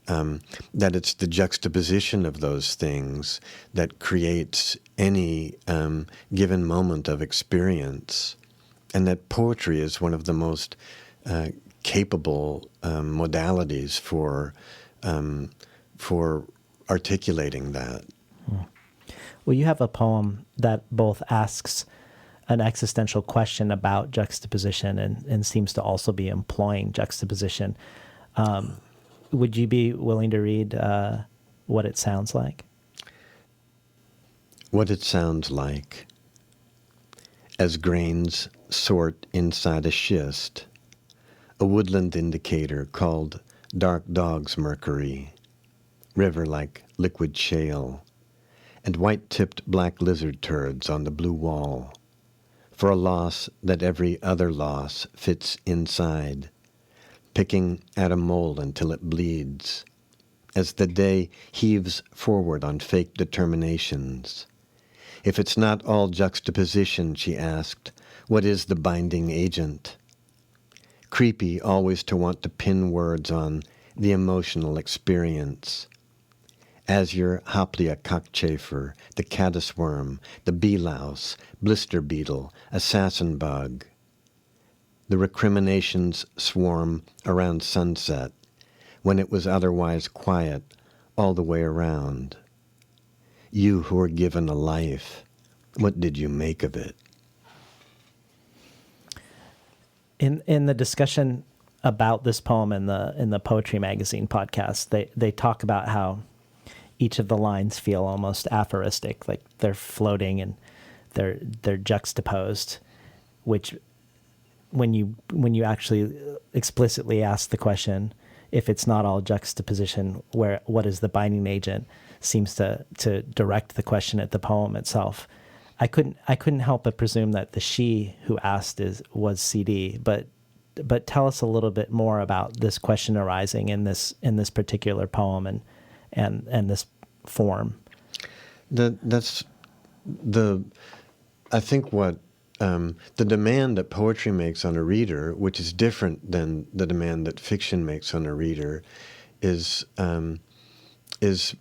it's the juxtaposition of those things that creates any given moment of experience, and that poetry is one of the most capable modalities for articulating that. Well, you have a poem that both asks an existential question about juxtaposition and seems to also be employing juxtaposition. Would you be willing to read what it sounds like? What it sounds like. As grains sort inside a schist, a woodland indicator called dark dog's mercury, river like liquid shale, and white-tipped black lizard turds on the blue wall, for a loss that every other loss fits inside, picking at a mole until it bleeds, as the day heaves forward on fake determinations. If it's not all juxtaposition, she asked, what is the binding agent? Creepy always to want to pin words on the emotional experience. Azure hoplia cockchafer, the caddis worm, the bee louse, blister beetle, assassin bug. The recriminations swarm around sunset, when it was otherwise quiet all the way around. You who were given a life, what did you make of it? In the discussion about this poem in the Poetry Magazine podcast, they talk about how each of the lines feel almost aphoristic, like they're floating and they're juxtaposed, which when you actually explicitly ask the question, if it's not all juxtaposition, what is the binding agent, seems to direct the question at the poem itself. I couldn't help but presume that the she who asked was CD, but tell us a little bit more about this question arising in this particular poem and this form. I think what the demand that poetry makes on a reader, which is different than the demand that fiction makes on a reader, is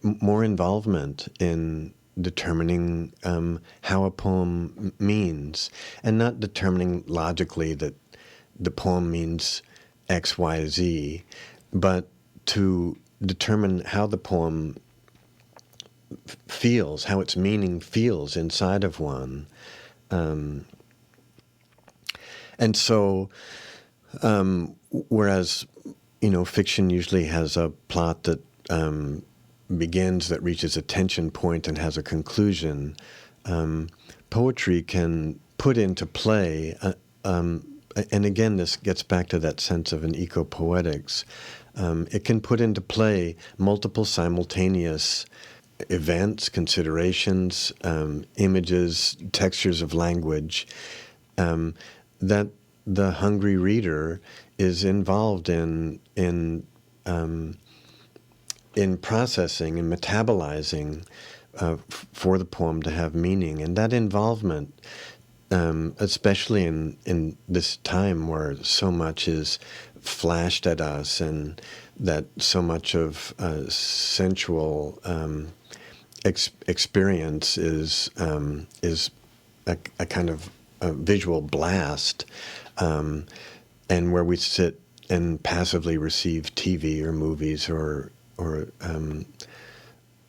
more involvement in determining how a poem means, and not determining logically that the poem means X, Y, Z, but to determine how the poem feels, how its meaning feels inside of one. And so, whereas, fiction usually has a plot that begins, that reaches a tension point and has a conclusion, poetry can put into play, and again, this gets back to that sense of an eco-poetics. It can put into play multiple simultaneous events, considerations, images, textures of language, that the hungry reader is involved in processing and metabolizing for the poem to have meaning. And that involvement, especially in this time where so much is flashed at us and that so much of sensual experience is a kind of a visual blast, and where we sit and passively receive TV or movies or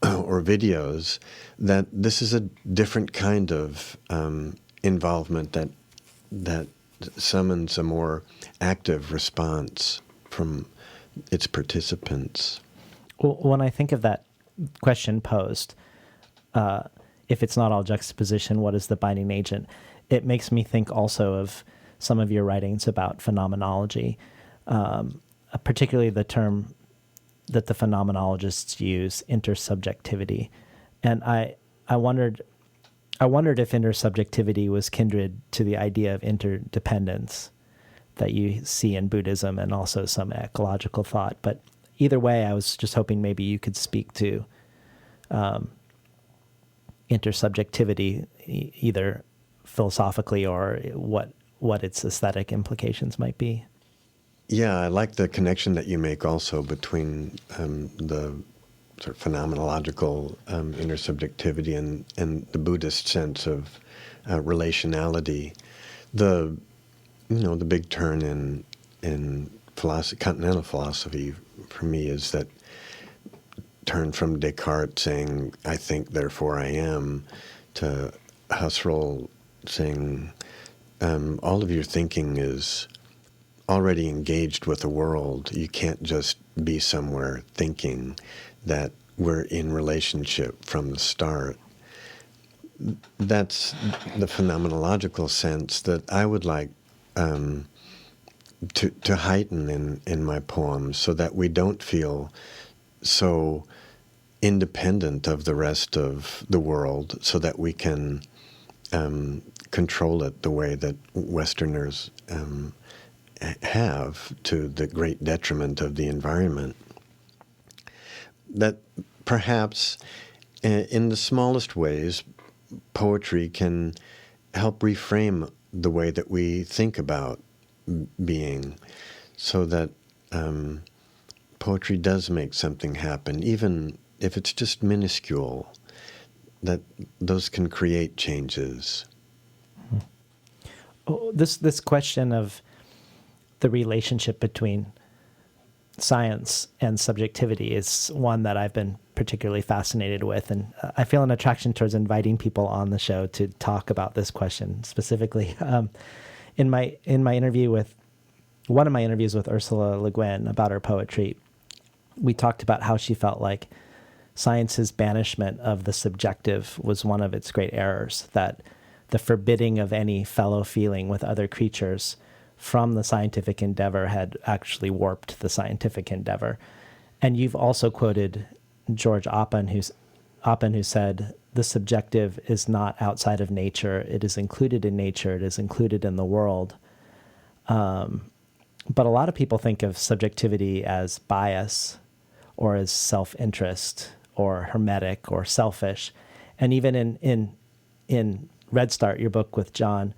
videos, that this is a different kind of involvement that summons a more active response from its participants. Well, when I think of that question posed, if it's not all juxtaposition, what is the binding agent? It makes me think also of some of your writings about phenomenology, particularly the term that the phenomenologists use, intersubjectivity. And I wondered if intersubjectivity was kindred to the idea of interdependence that you see in Buddhism and also some ecological thought. But either way, I was just hoping maybe you could speak to intersubjectivity, either philosophically or what its aesthetic implications might be. Yeah, I like the connection that you make also between the sort of phenomenological intersubjectivity and the Buddhist sense of relationality. The big turn in philosophy, continental philosophy, for me, is that turn from Descartes saying "I think, therefore I am" to Husserl saying all of your thinking is already engaged with the world. You can't just be somewhere thinking that we're in relationship from the start. That's the phenomenological sense that I would like to heighten in my poems, so that we don't feel so independent of the rest of the world, so that we can control it the way that Westerners have, to the great detriment of the environment. That perhaps in the smallest ways, poetry can help reframe the way that we think about being, so that poetry does make something happen, even if it's just minuscule, that those can create changes. Oh, this question of the relationship between science and subjectivity is one that I've been particularly fascinated with, and I feel an attraction towards inviting people on the show to talk about this question specifically. In my interview with one of my interviews with Ursula Le Guin about her poetry, we talked about how she felt like science's banishment of the subjective was one of its great errors, that the forbidding of any fellow feeling with other creatures from the scientific endeavor had actually warped the scientific endeavor. And you've also quoted George Oppen, who said, the subjective is not outside of nature. It is included in nature. It is included in the world. But a lot of people think of subjectivity as bias or as self-interest or hermetic or selfish. And even in Red Start, your book with John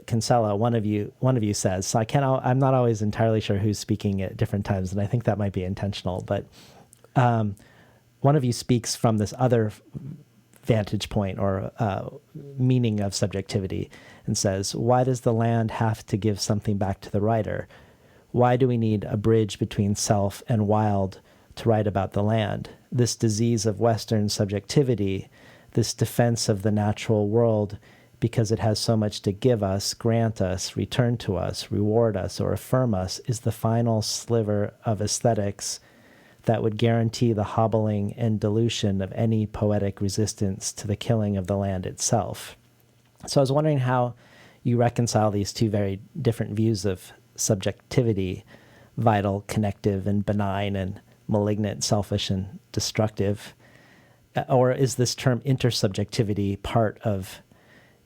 Kinsella, one of you says, so I'm not always entirely sure who's speaking at different times, and I think that might be intentional, but one of you speaks from this other vantage point or meaning of subjectivity and says, why does the land have to give something back to the writer? Why do we need a bridge between self and wild to write about the land? This disease of Western subjectivity, this defense of the natural world, because it has so much to give us, grant us, return to us, reward us, or affirm us, is the final sliver of aesthetics that would guarantee the hobbling and dilution of any poetic resistance to the killing of the land itself. So I was wondering how you reconcile these two very different views of subjectivity, vital, connective, and benign, and malignant, selfish, and destructive. Or is this term intersubjectivity part of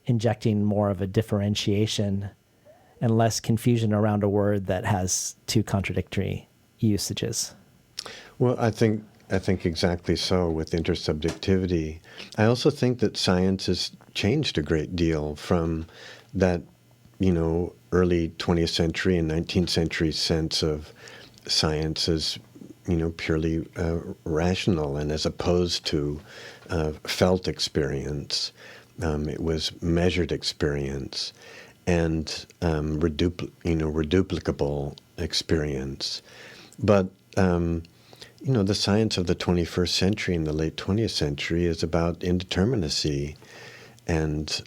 injecting more of a differentiation and less confusion around a word that has two contradictory usages? Well, I think exactly so with intersubjectivity. I also think that science has changed a great deal from that, early 20th century and 19th century sense of science as, purely rational and as opposed to felt experience. It was measured experience and reduplicable experience. But the science of the 21st century and the late 20th century is about indeterminacy and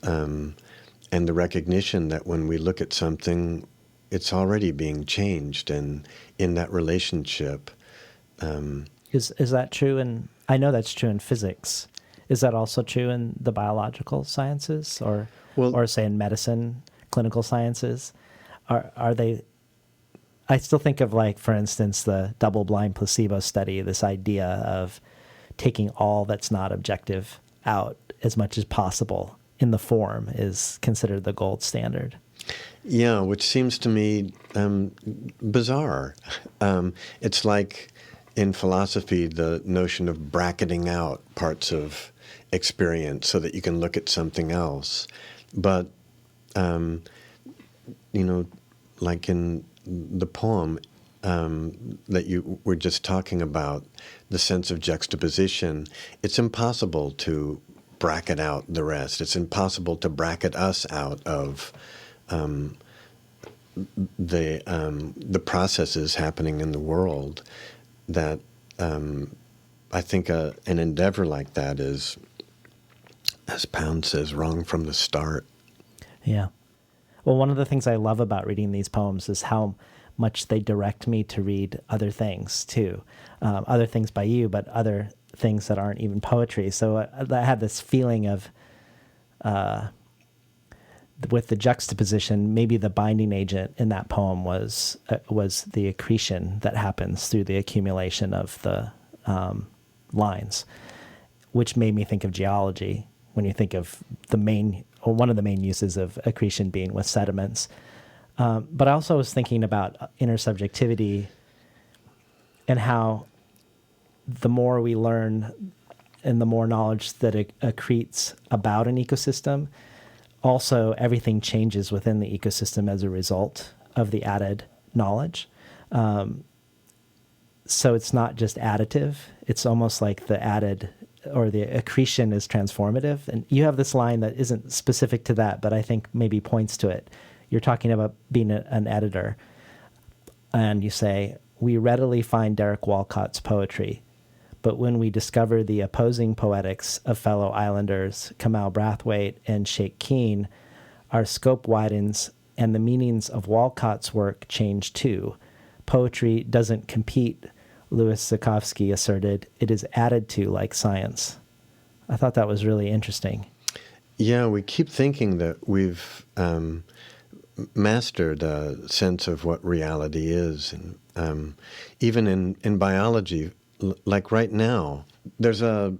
the recognition that when we look at something, it's already being changed, and in that relationship. Is that true? I know that's true in physics. Is that also true in the biological sciences, or say in medicine, clinical sciences? Are they? I still think of, like, for instance, the double-blind placebo study, this idea of taking all that's not objective out as much as possible in the form is considered the gold standard. Yeah, which seems to me bizarre. It's like in philosophy, the notion of bracketing out parts of experience so that you can look at something else. But, like in the poem that you were just talking about, the sense of juxtaposition, it's impossible to bracket out the rest. It's impossible to bracket us out of the processes happening in the world. That I think an endeavor like that is, as Pound says, wrong from the start. Yeah. Well, one of the things I love about reading these poems is how much they direct me to read other things too, other things by you, but other things that aren't even poetry. So I had this feeling of, with the juxtaposition, maybe the binding agent in that poem was the accretion that happens through the accumulation of the lines, which made me think of geology when you think of one of the main uses of accretion being with sediments. But I also was thinking about intersubjectivity and how the more we learn and the more knowledge that accretes about an ecosystem, also everything changes within the ecosystem as a result of the added knowledge. So it's not just additive, it's almost like the added or the accretion is transformative. And you have this line that isn't specific to that, but I think maybe points to it. You're talking about being an editor, and you say, "We readily find Derek Walcott's poetry, but when we discover the opposing poetics of fellow islanders Kamau Brathwaite and Sheikh Keane, our scope widens and the meanings of Walcott's work change too. Poetry doesn't compete," Louis Zukofsky asserted, "it is added to like science." I thought that was really interesting. Yeah, we keep thinking that we've mastered a sense of what reality is. And even in biology, like right now, there's a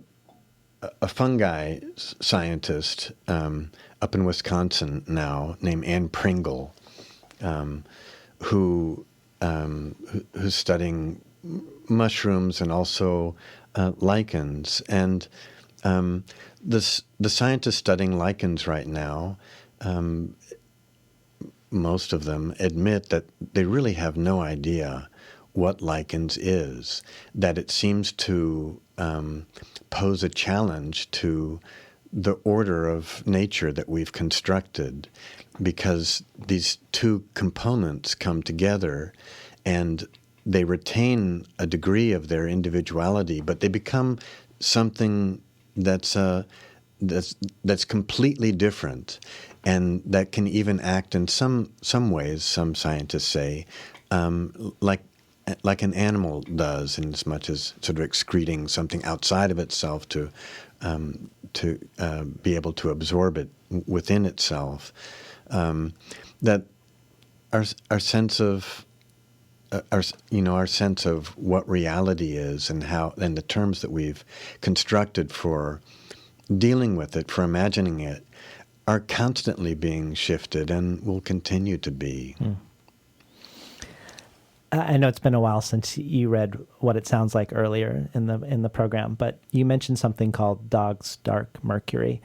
fungi scientist up in Wisconsin now named Ann Pringle, who's studying mushrooms and also lichens. And the scientists studying lichens right now, most of them admit that they really have no idea what lichens is, that it seems to pose a challenge to the order of nature that we've constructed, because these two components come together and they retain a degree of their individuality, but they become something that's completely different, and that can even act in some ways, some scientists say, like an animal does, in as much as sort of excreting something outside of itself to be able to absorb it within itself. That our sense of our sense of what reality is and the terms that we've constructed for dealing with it, for imagining it, are constantly being shifted and will continue to be. I know it's been a while since you read What It Sounds Like earlier in the program, but you mentioned something called Dog's Dark Mercury.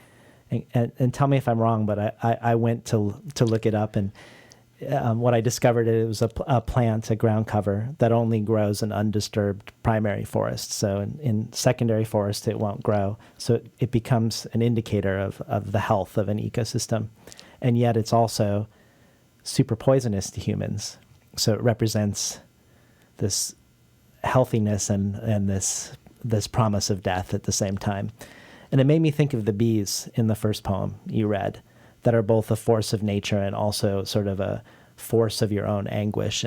And tell me if I'm wrong, but I went to look it up, and what I discovered, it was a plant, a ground cover, that only grows in undisturbed primary forest. So in secondary forest, it won't grow. So it becomes an indicator of the health of an ecosystem. And yet it's also super poisonous to humans. So it represents this healthiness and this promise of death at the same time. And it made me think of the bees in the first poem you read, that are both a force of nature and also sort of a force of your own anguish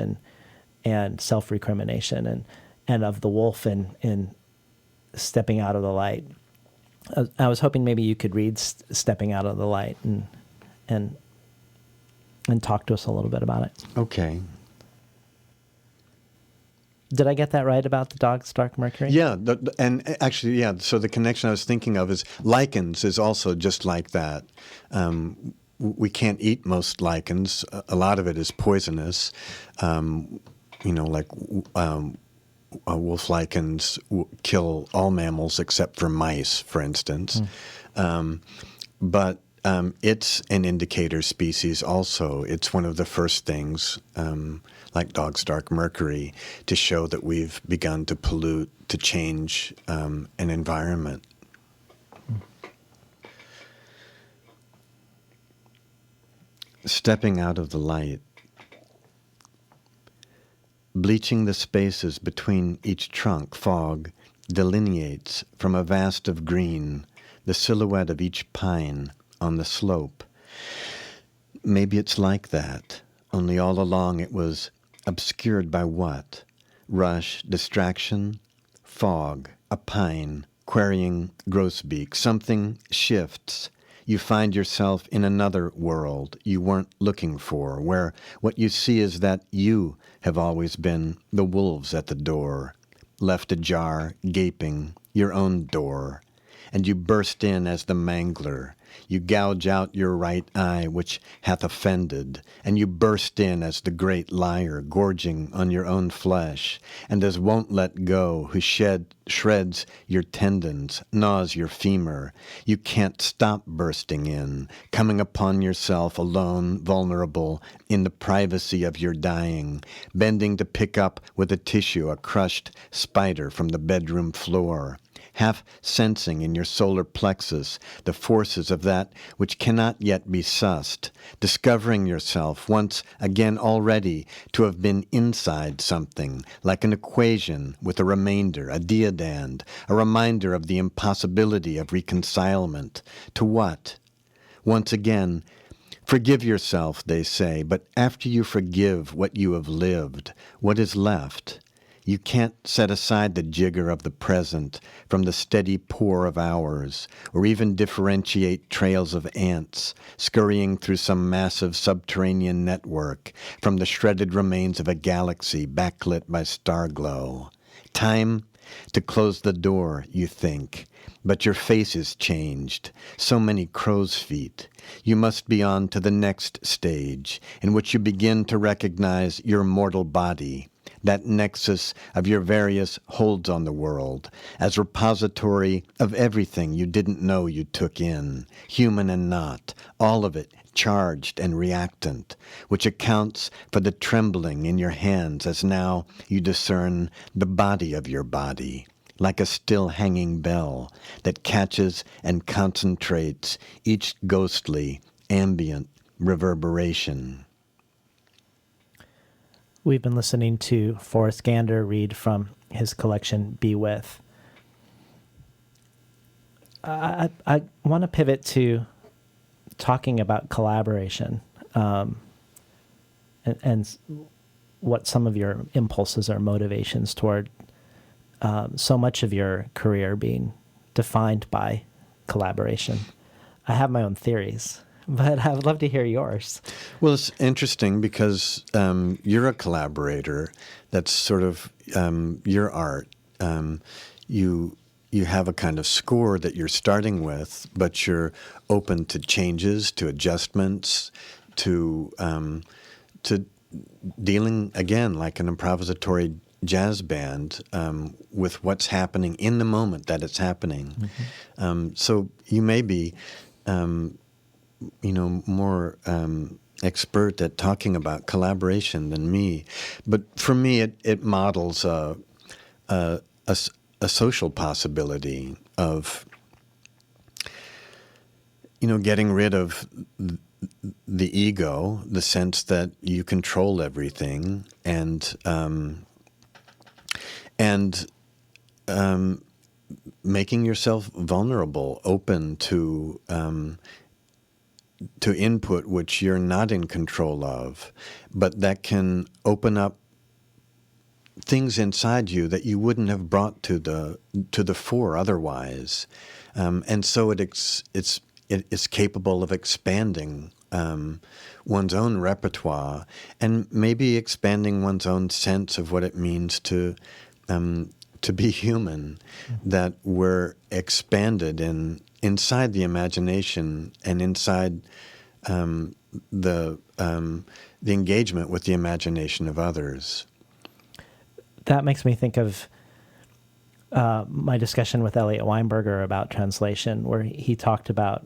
and self-recrimination, and of the wolf in stepping out of the light. I was hoping maybe you could read Stepping Out of the Light and talk to us a little bit about it. Okay. Did I get that right about the Dog's Dark Mercury? Yeah, and actually, yeah, so the connection I was thinking of is lichens is also just like that. We can't eat most lichens. A lot of it is poisonous. Like wolf lichens kill all mammals except for mice, for instance. But it's an indicator species also. It's one of the first things, like Dog's Dark Mercury, to show that we've begun to pollute, to change an environment. Stepping out of the light. Bleaching the spaces between each trunk, fog delineates from a vast of green the silhouette of each pine on the slope. maybe it's like that, only all along it was obscured by what? Rush, distraction, fog, a pine, querying grosbeak. Something shifts. You find yourself in another world you weren't looking for, where what you see is that you have always been the wolves at the door, left ajar, gaping, your own door. And you burst in as the mangler. You gouge out your right eye, which hath offended, and you burst in as the great liar, gorging on your own flesh, and as won't let go, who shreds your tendons, gnaws your femur. You can't stop bursting in, coming upon yourself alone, vulnerable, in the privacy of your dying, bending to pick up with a tissue a crushed spider from the bedroom floor, half sensing in your solar plexus the forces of that which cannot yet be sussed, discovering yourself once again already to have been inside something, like an equation with a remainder, a deodand, a reminder of the impossibility of reconcilement. To what? Once again, forgive yourself, they say, but after you forgive what you have lived, what is left? You can't set aside the jigger of the present from the steady pour of hours, or even differentiate trails of ants scurrying through some massive subterranean network from the shredded remains of a galaxy backlit by star glow. Time to close the door, you think, but your face is changed. So many crow's feet. You must be on to the next stage, in which you begin to recognize your mortal body, that nexus of your various holds on the world, as repository of everything you didn't know you took in, human and not, all of it charged and reactant, which accounts for the trembling in your hands as now you discern the body of your body, like a still hanging bell that catches and concentrates each ghostly, ambient reverberation. We've been listening to Forrest Gander read from his collection Be With. I want to pivot to talking about collaboration and what some of your impulses or motivations toward so much of your career being defined by collaboration. I have my own theories, but I would love to hear yours. Well, it's interesting because you're a collaborator. That's sort of your art. You have a kind of score that you're starting with, but you're open to changes, to adjustments, to dealing, again, like an improvisatory jazz band with what's happening in the moment that it's happening. Mm-hmm. So you may be more expert at talking about collaboration than me. But for me, it models a social possibility of, getting rid of the ego, the sense that you control everything, and making yourself vulnerable, open to input which you're not in control of, but that can open up things inside you that you wouldn't have brought to the fore otherwise, and so it is capable of expanding one's own repertoire and maybe expanding one's own sense of what it means to be human. Mm-hmm. That we're expanded inside the imagination and inside the engagement with the imagination of others. That makes me think of my discussion with Elliot Weinberger about translation, where he talked about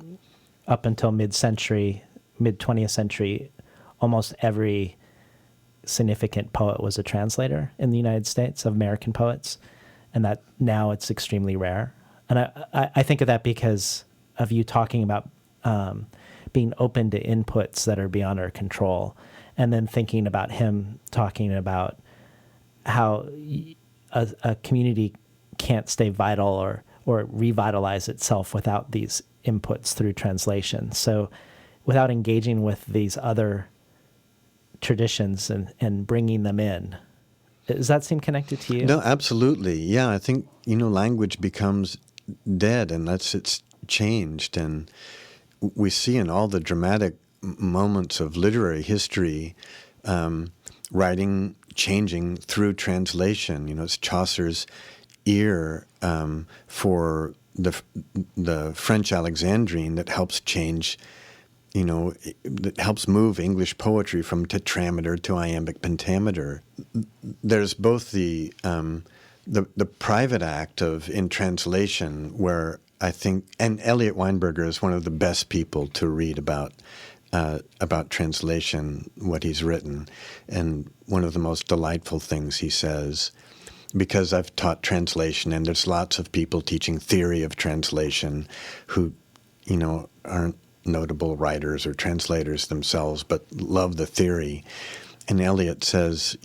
up until mid-20th century, almost every significant poet was a translator in the United States of American poets, and that now it's extremely rare. And I think of that because of you talking about being open to inputs that are beyond our control, and then thinking about him talking about how a community can't stay vital or revitalize itself without these inputs through translation. So without engaging with these other traditions and bringing them in. Does that seem connected to you? No, absolutely. Yeah, I think, language becomes dead unless it's changed. And we see in all the dramatic moments of literary history, writing changing through translation. It's Chaucer's ear for the French Alexandrine that helps change, that helps move English poetry from tetrameter to iambic pentameter. There's both the private act of in translation, where I think, and Elliot Weinberger is one of the best people to read about translation, what he's written, and one of the most delightful things he says. Because I've taught translation, and there's lots of people teaching theory of translation who, aren't notable writers or translators themselves, but love the theory. And Eliot says,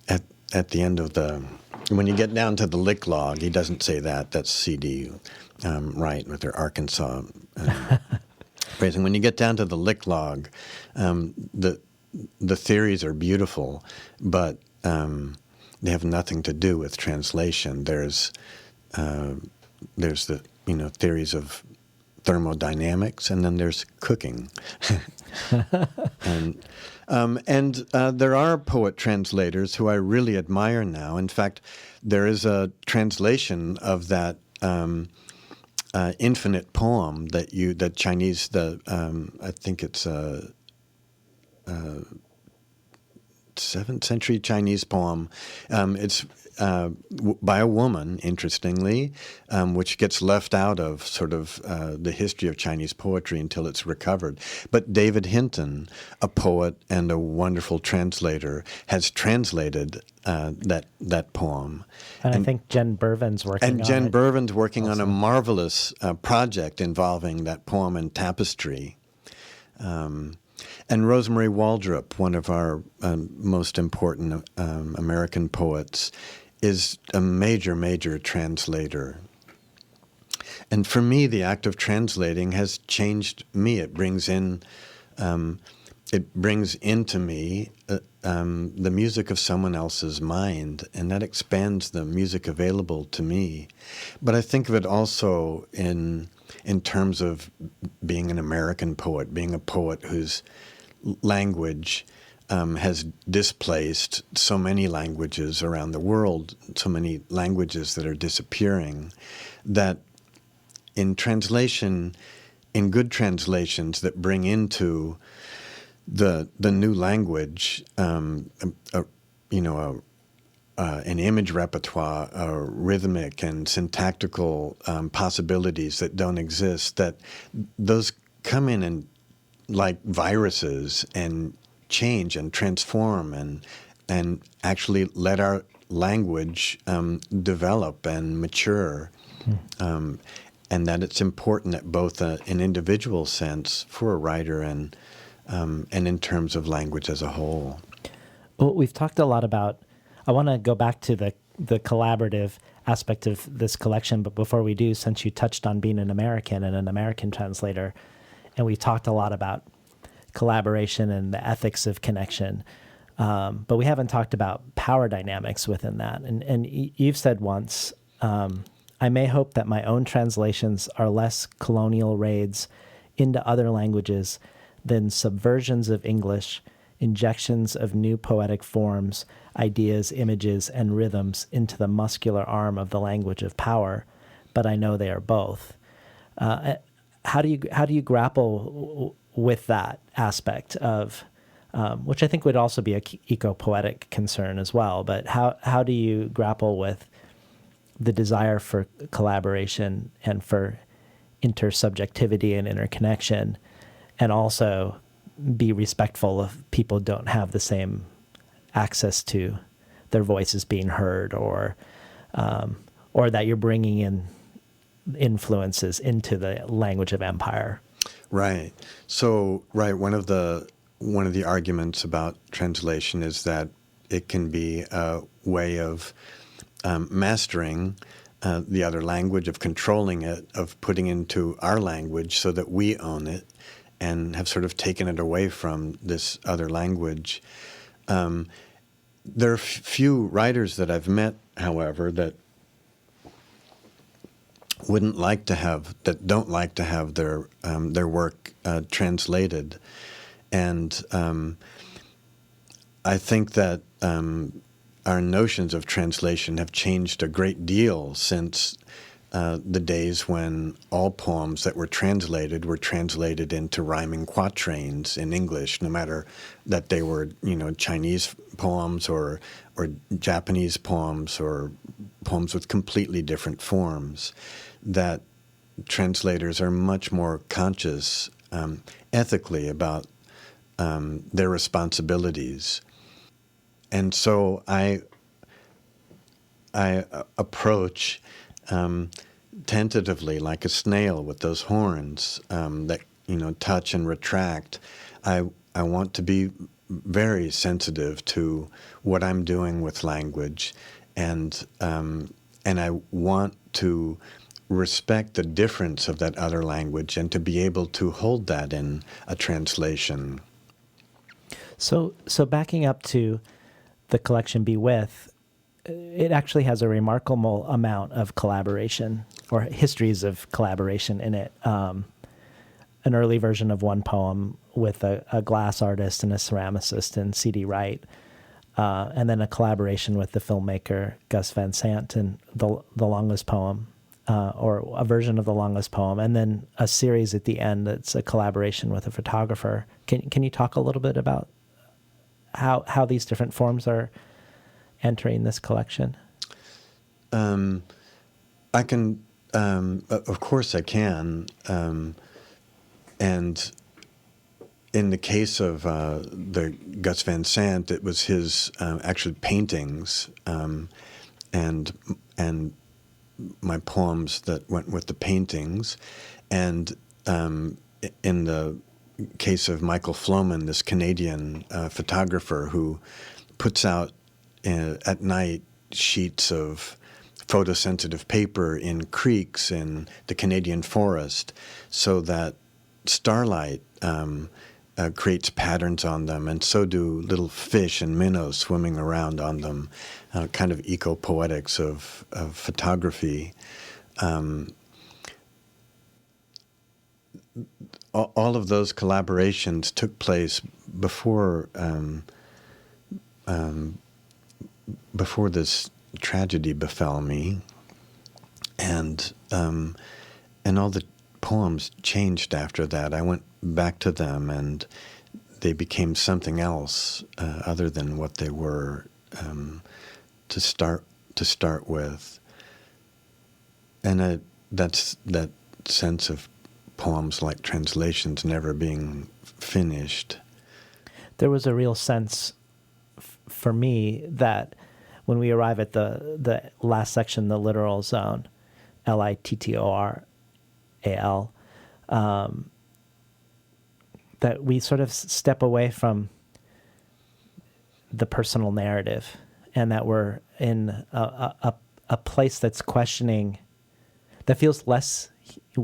at the end of when you get down to the lick log, he doesn't say that. That's C.D. Wright with their Arkansas phrasing. When you get down to the lick log, the theories are beautiful, but they have nothing to do with translation. There's the theories of thermodynamics, and then there's cooking. and there are poet translators who I really admire now. In fact, there is a translation of that infinite poem that Chinese, I think it's 7th century Chinese poem. It's by a woman, interestingly, which gets left out of sort of the history of Chinese poetry until it's recovered. But David Hinton, a poet and a wonderful translator, has translated that poem. And I think Jen Bervin's working on it. And Jen Bervin's working on a marvelous project involving that poem and tapestry. And Rosemary Waldrop, one of our most important American poets, is a major, major translator. And for me, the act of translating has changed me. It brings into me the music of someone else's mind, and that expands the music available to me. But I think of it also in terms of being an American poet, being a poet whose language has displaced so many languages around the world, so many languages that are disappearing, that in translation, in good translations that bring into the new language, an image repertoire, rhythmic and syntactical possibilities that don't exist, that those come in and like viruses and change and transform and actually let our language develop and mature. And that it's important at both an individual sense for a writer and in terms of language as a whole. Well, we've talked a lot about, I want to go back to the collaborative aspect of this collection, but before we do, since you touched on being an American and an American translator, and we talked a lot about collaboration and the ethics of connection, but we haven't talked about power dynamics within that. And you've said once, I may hope that my own translations are less colonial raids into other languages than subversions of English, injections of new poetic forms, ideas, images, and rhythms into the muscular arm of the language of power, but I know they are both. How do you grapple with that aspect of, which I think would also be a eco-poetic concern as well, but how do you grapple with the desire for collaboration and for intersubjectivity and interconnection, and also be respectful of people who don't have the same access to their voices being heard, or that you're bringing in influences into the language of empire? Right. So, one of the arguments about translation is that it can be a way of mastering the other language, of controlling it, of putting into our language so that we own it, and have sort of taken it away from this other language. There are few writers that I've met, however, that don't like to have their work translated, and I think that our notions of translation have changed a great deal since the days when all poems that were translated into rhyming quatrains in English, no matter that they were, Chinese poems or Japanese poems or poems with completely different forms. That translators are much more conscious ethically about their responsibilities. And so I approach tentatively, like a snail with those horns that touch and retract. I want to be very sensitive to what I'm doing with language, and I want to respect the difference of that other language and to be able to hold that in a translation. So backing up to the collection Be With, it actually has a remarkable amount of collaboration or histories of collaboration in it. An early version of one poem with a glass artist and a ceramicist in C.D. Wright, and then a collaboration with the filmmaker Gus Van Sant in the longest poem, or a version of the longest poem, and then a series at the end that's a collaboration with a photographer. Can you talk a little bit about how these different forms are entering this collection? I can, of course I can. And in the case of the Gus Van Sant, it was his actually paintings and my poems that went with the paintings. And in the case of Michael Floman, this Canadian photographer who puts out at night sheets of photosensitive paper in creeks in the Canadian forest so that starlight creates patterns on them, and so do little fish and minnows swimming around on them, kind of eco-poetics of photography. All of those collaborations took place before this tragedy befell me, and all the poems changed after that. I went back to them, and they became something else other than what they were to start with. And that's that sense of poems like translations never being finished. There was a real sense for me that when we arrive at the last section, the literal zone, Littoral, that we sort of step away from the personal narrative, and that we're in a place that's questioning, that feels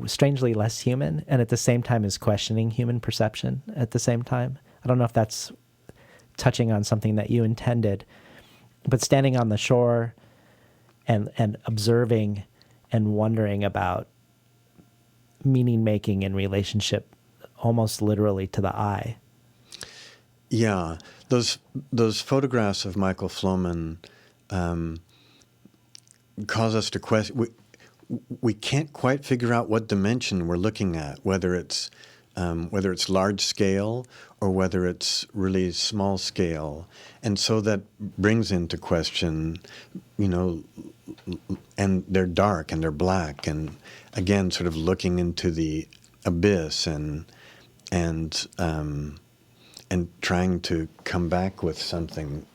strangely less human, and at the same time is questioning human perception at the same time. I don't know if that's touching on something that you intended, but standing on the shore and observing and wondering about meaning making in relationship almost literally to the eye. Yeah, those photographs of Michael Floman cause us to question. We can't quite figure out what dimension we're looking at, whether it's large scale or whether it's really small scale, and so that brings into question, and they're dark and they're black, and again, sort of looking into the abyss and trying to come back with something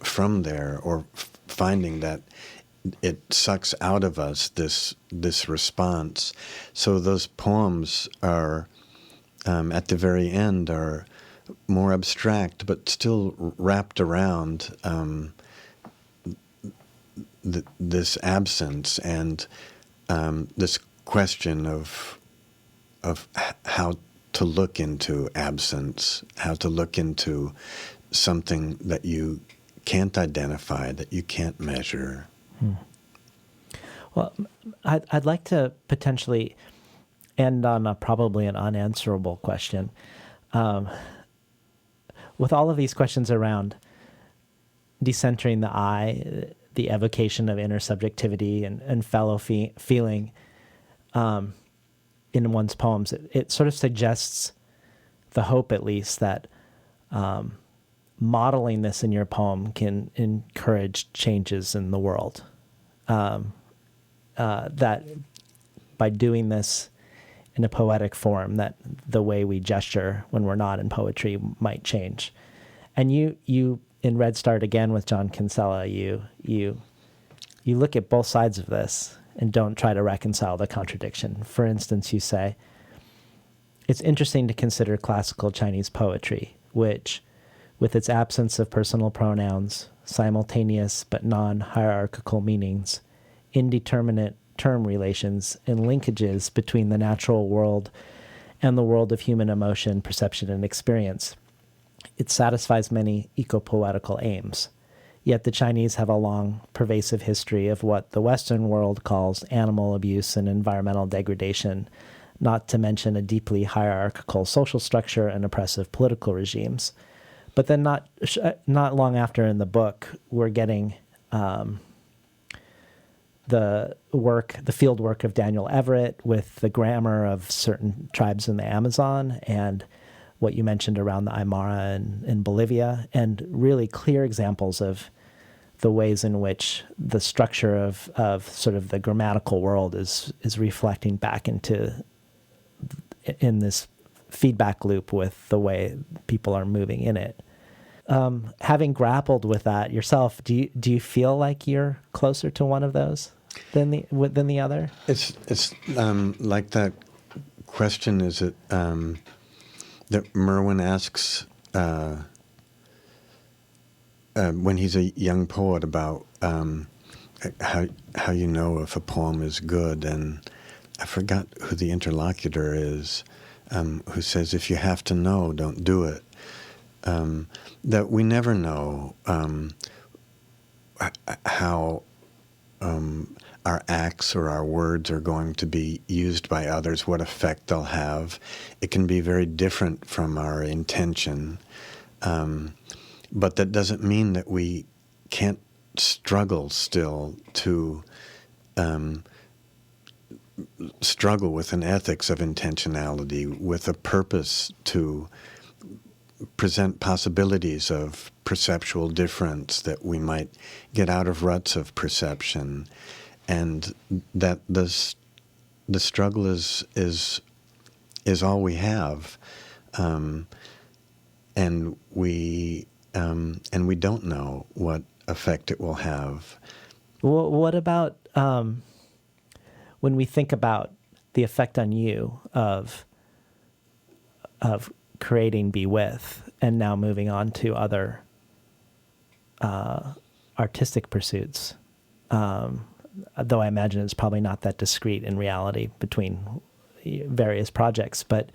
from there, or finding that it sucks out of us this response. So those poems are, at the very end, are more abstract, but still wrapped around this absence and this question of how to look into absence, how to look into something that you can't identify, that you can't measure. Well, I'd like to potentially end on probably an unanswerable question. With all of these questions around decentering the I, the evocation of inner subjectivity and fellow feeling in one's poems, it sort of suggests the hope, at least, that modeling this in your poem can encourage changes in the world. That by doing this in a poetic form, that the way we gesture when we're not in poetry might change. And you in Red Start again with John Kinsella, you look at both sides of this and don't try to reconcile the contradiction. For instance, you say, it's interesting to consider classical Chinese poetry, which, with its absence of personal pronouns, simultaneous but non-hierarchical meanings, indeterminate term relations, and linkages between the natural world and the world of human emotion, perception, and experience, it satisfies many eco-poetical aims. Yet the Chinese have a long, pervasive history of what the Western world calls animal abuse and environmental degradation, not to mention a deeply hierarchical social structure and oppressive political regimes. But then not long after in the book, we're getting the field work of Daniel Everett with the grammar of certain tribes in the Amazon and what you mentioned around the Aymara in Bolivia, and really clear examples of the ways in which the structure of sort of the grammatical world is reflecting back in this feedback loop with the way people are moving in it. Having grappled with that yourself, do you feel like you're closer to one of those than the other? It's like that question. Is it that Merwin asks when he's a young poet about how you know if a poem is good, and I forgot who the interlocutor is, who says, if you have to know, don't do it. That we never know how our acts or our words are going to be used by others, what effect they'll have. It can be very different from our intention, but that doesn't mean that we can't struggle still to struggle with an ethics of intentionality, with a purpose to present possibilities of perceptual difference that we might get out of ruts of perception, and that the struggle is all we have, and we don't know what effect it will have. What about when we think about the effect on you of creating Be With and now moving on to other artistic pursuits? Though I imagine it's probably not that discrete in reality between various projects, but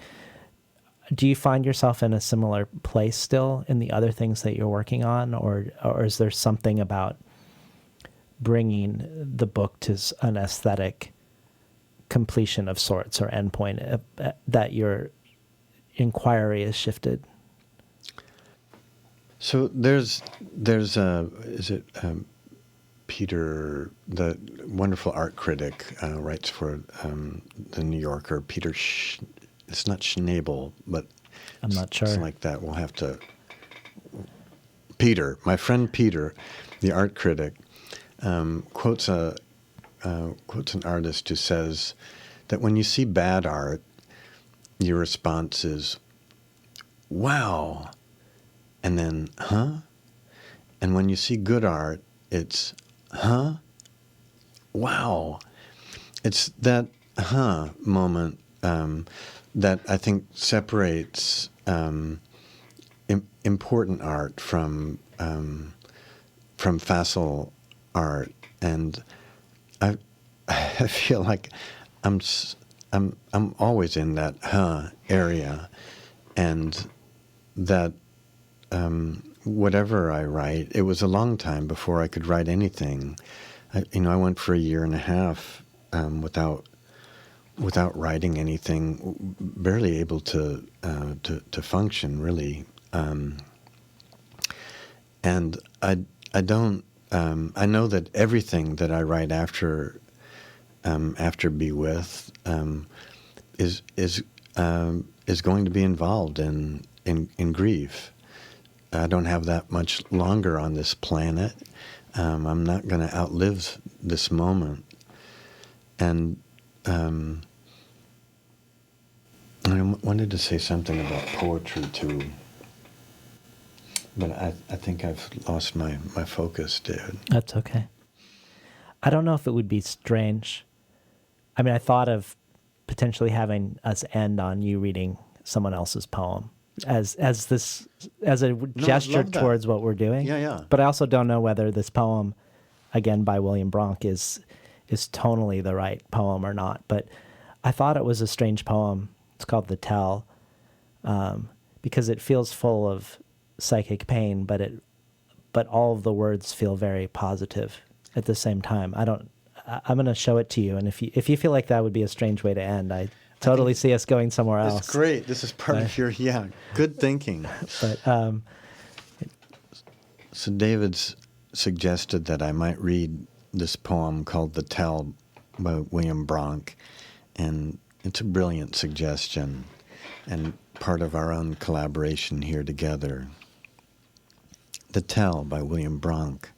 do you find yourself in a similar place still in the other things that you're working on, or is there something about bringing the book to an aesthetic completion of sorts or endpoint that your inquiry is shifted? So there's Peter, the wonderful art critic, writes for the New Yorker. Peter, it's not Schnabel, but I'm not sure. It's like that. We'll have to. Peter, my friend Peter, the art critic, quotes an artist who says that when you see bad art, your response is, wow, and then, huh? And when you see good art, it's, huh? Wow. It's that, huh, moment that I think separates important art from facile art. And I feel like I'm I'm always in that area, and that whatever I write, it was a long time before I could write anything. I went for a year and a half without writing anything, barely able to function really. And I don't. I know that everything that I write after Be With is going to be involved in grief. I don't have that much longer on this planet. I'm not going to outlive this moment. And I wanted to say something about poetry too, but I think I've lost my focus, David. That's okay. I don't know if it would be strange. I mean, I thought of potentially having us end on you reading someone else's poem as a gesture towards what we're doing. Yeah. But I also don't know whether this poem, again by William Bronk, is tonally the right poem or not. But I thought it was a strange poem. It's called The Tell, because it feels full of psychic pain, but all of the words feel very positive at the same time. I'm going to show it to you, and if you feel like that would be a strange way to end, I totally see us going somewhere else. That's great. This is part of your good thinking. But so David's suggested that I might read this poem called The Tell by William Bronk, and it's a brilliant suggestion and part of our own collaboration here together. The Tell by William Bronk.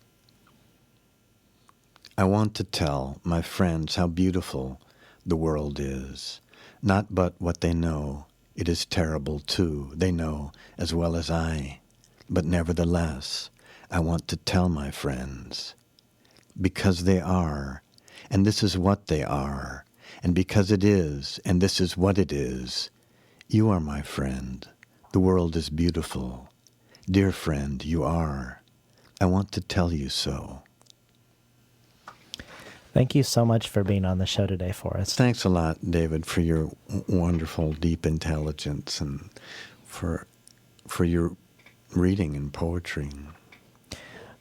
I want to tell my friends how beautiful the world is, not but what they know. It is terrible too, they know as well as I. But nevertheless, I want to tell my friends. Because they are, and this is what they are, and because it is, and this is what it is. You are my friend. The world is beautiful. Dear friend, you are. I want to tell you so. Thank you so much for being on the show today, Forrest. Thanks a lot, David, for your wonderful, deep intelligence and for your reading and poetry.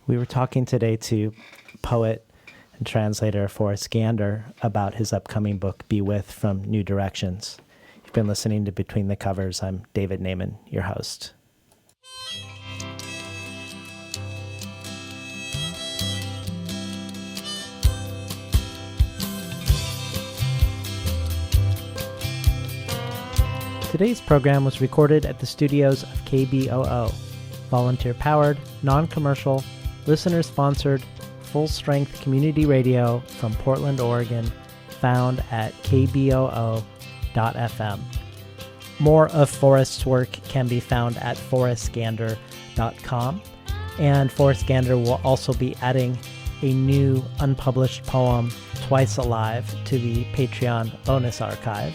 We were talking today to poet and translator Forrest Gander about his upcoming book, Be With, from New Directions. You've been listening to Between the Covers. I'm David Naiman, your host. Today's program was recorded at the studios of KBOO. Volunteer-powered, non-commercial, listener-sponsored, full-strength community radio from Portland, Oregon, found at kboo.fm. More of Forrest's work can be found at forrestgander.com, and Forrest Gander will also be adding a new unpublished poem, Twice Alive, to the Patreon bonus archive.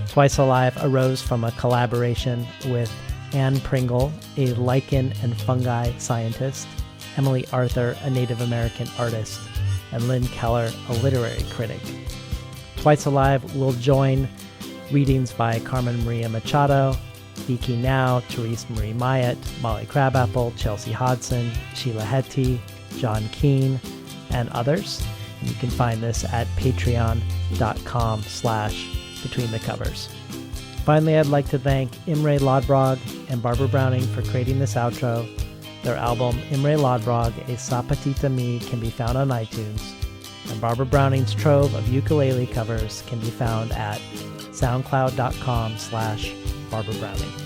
Twice Alive arose from a collaboration with Anne Pringle, a lichen and fungi scientist, Emily Arthur, a Native American artist, and Lynn Keller, a literary critic. Twice Alive will join readings by Carmen Maria Machado, Vicky Now, Therese Marie Myatt, Molly Crabapple, Chelsea Hodson, Sheila Hetty, John Keane, and others. And you can find this at patreon.com/betweenthecovers. Finally, I'd like to thank Imre Lodbrog and Barbara Browning for creating this outro. Their album, Imre Lodbrog, A Sapatita Me, can be found on iTunes. And Barbara Browning's trove of ukulele covers can be found at soundcloud.com/Barbara Browning.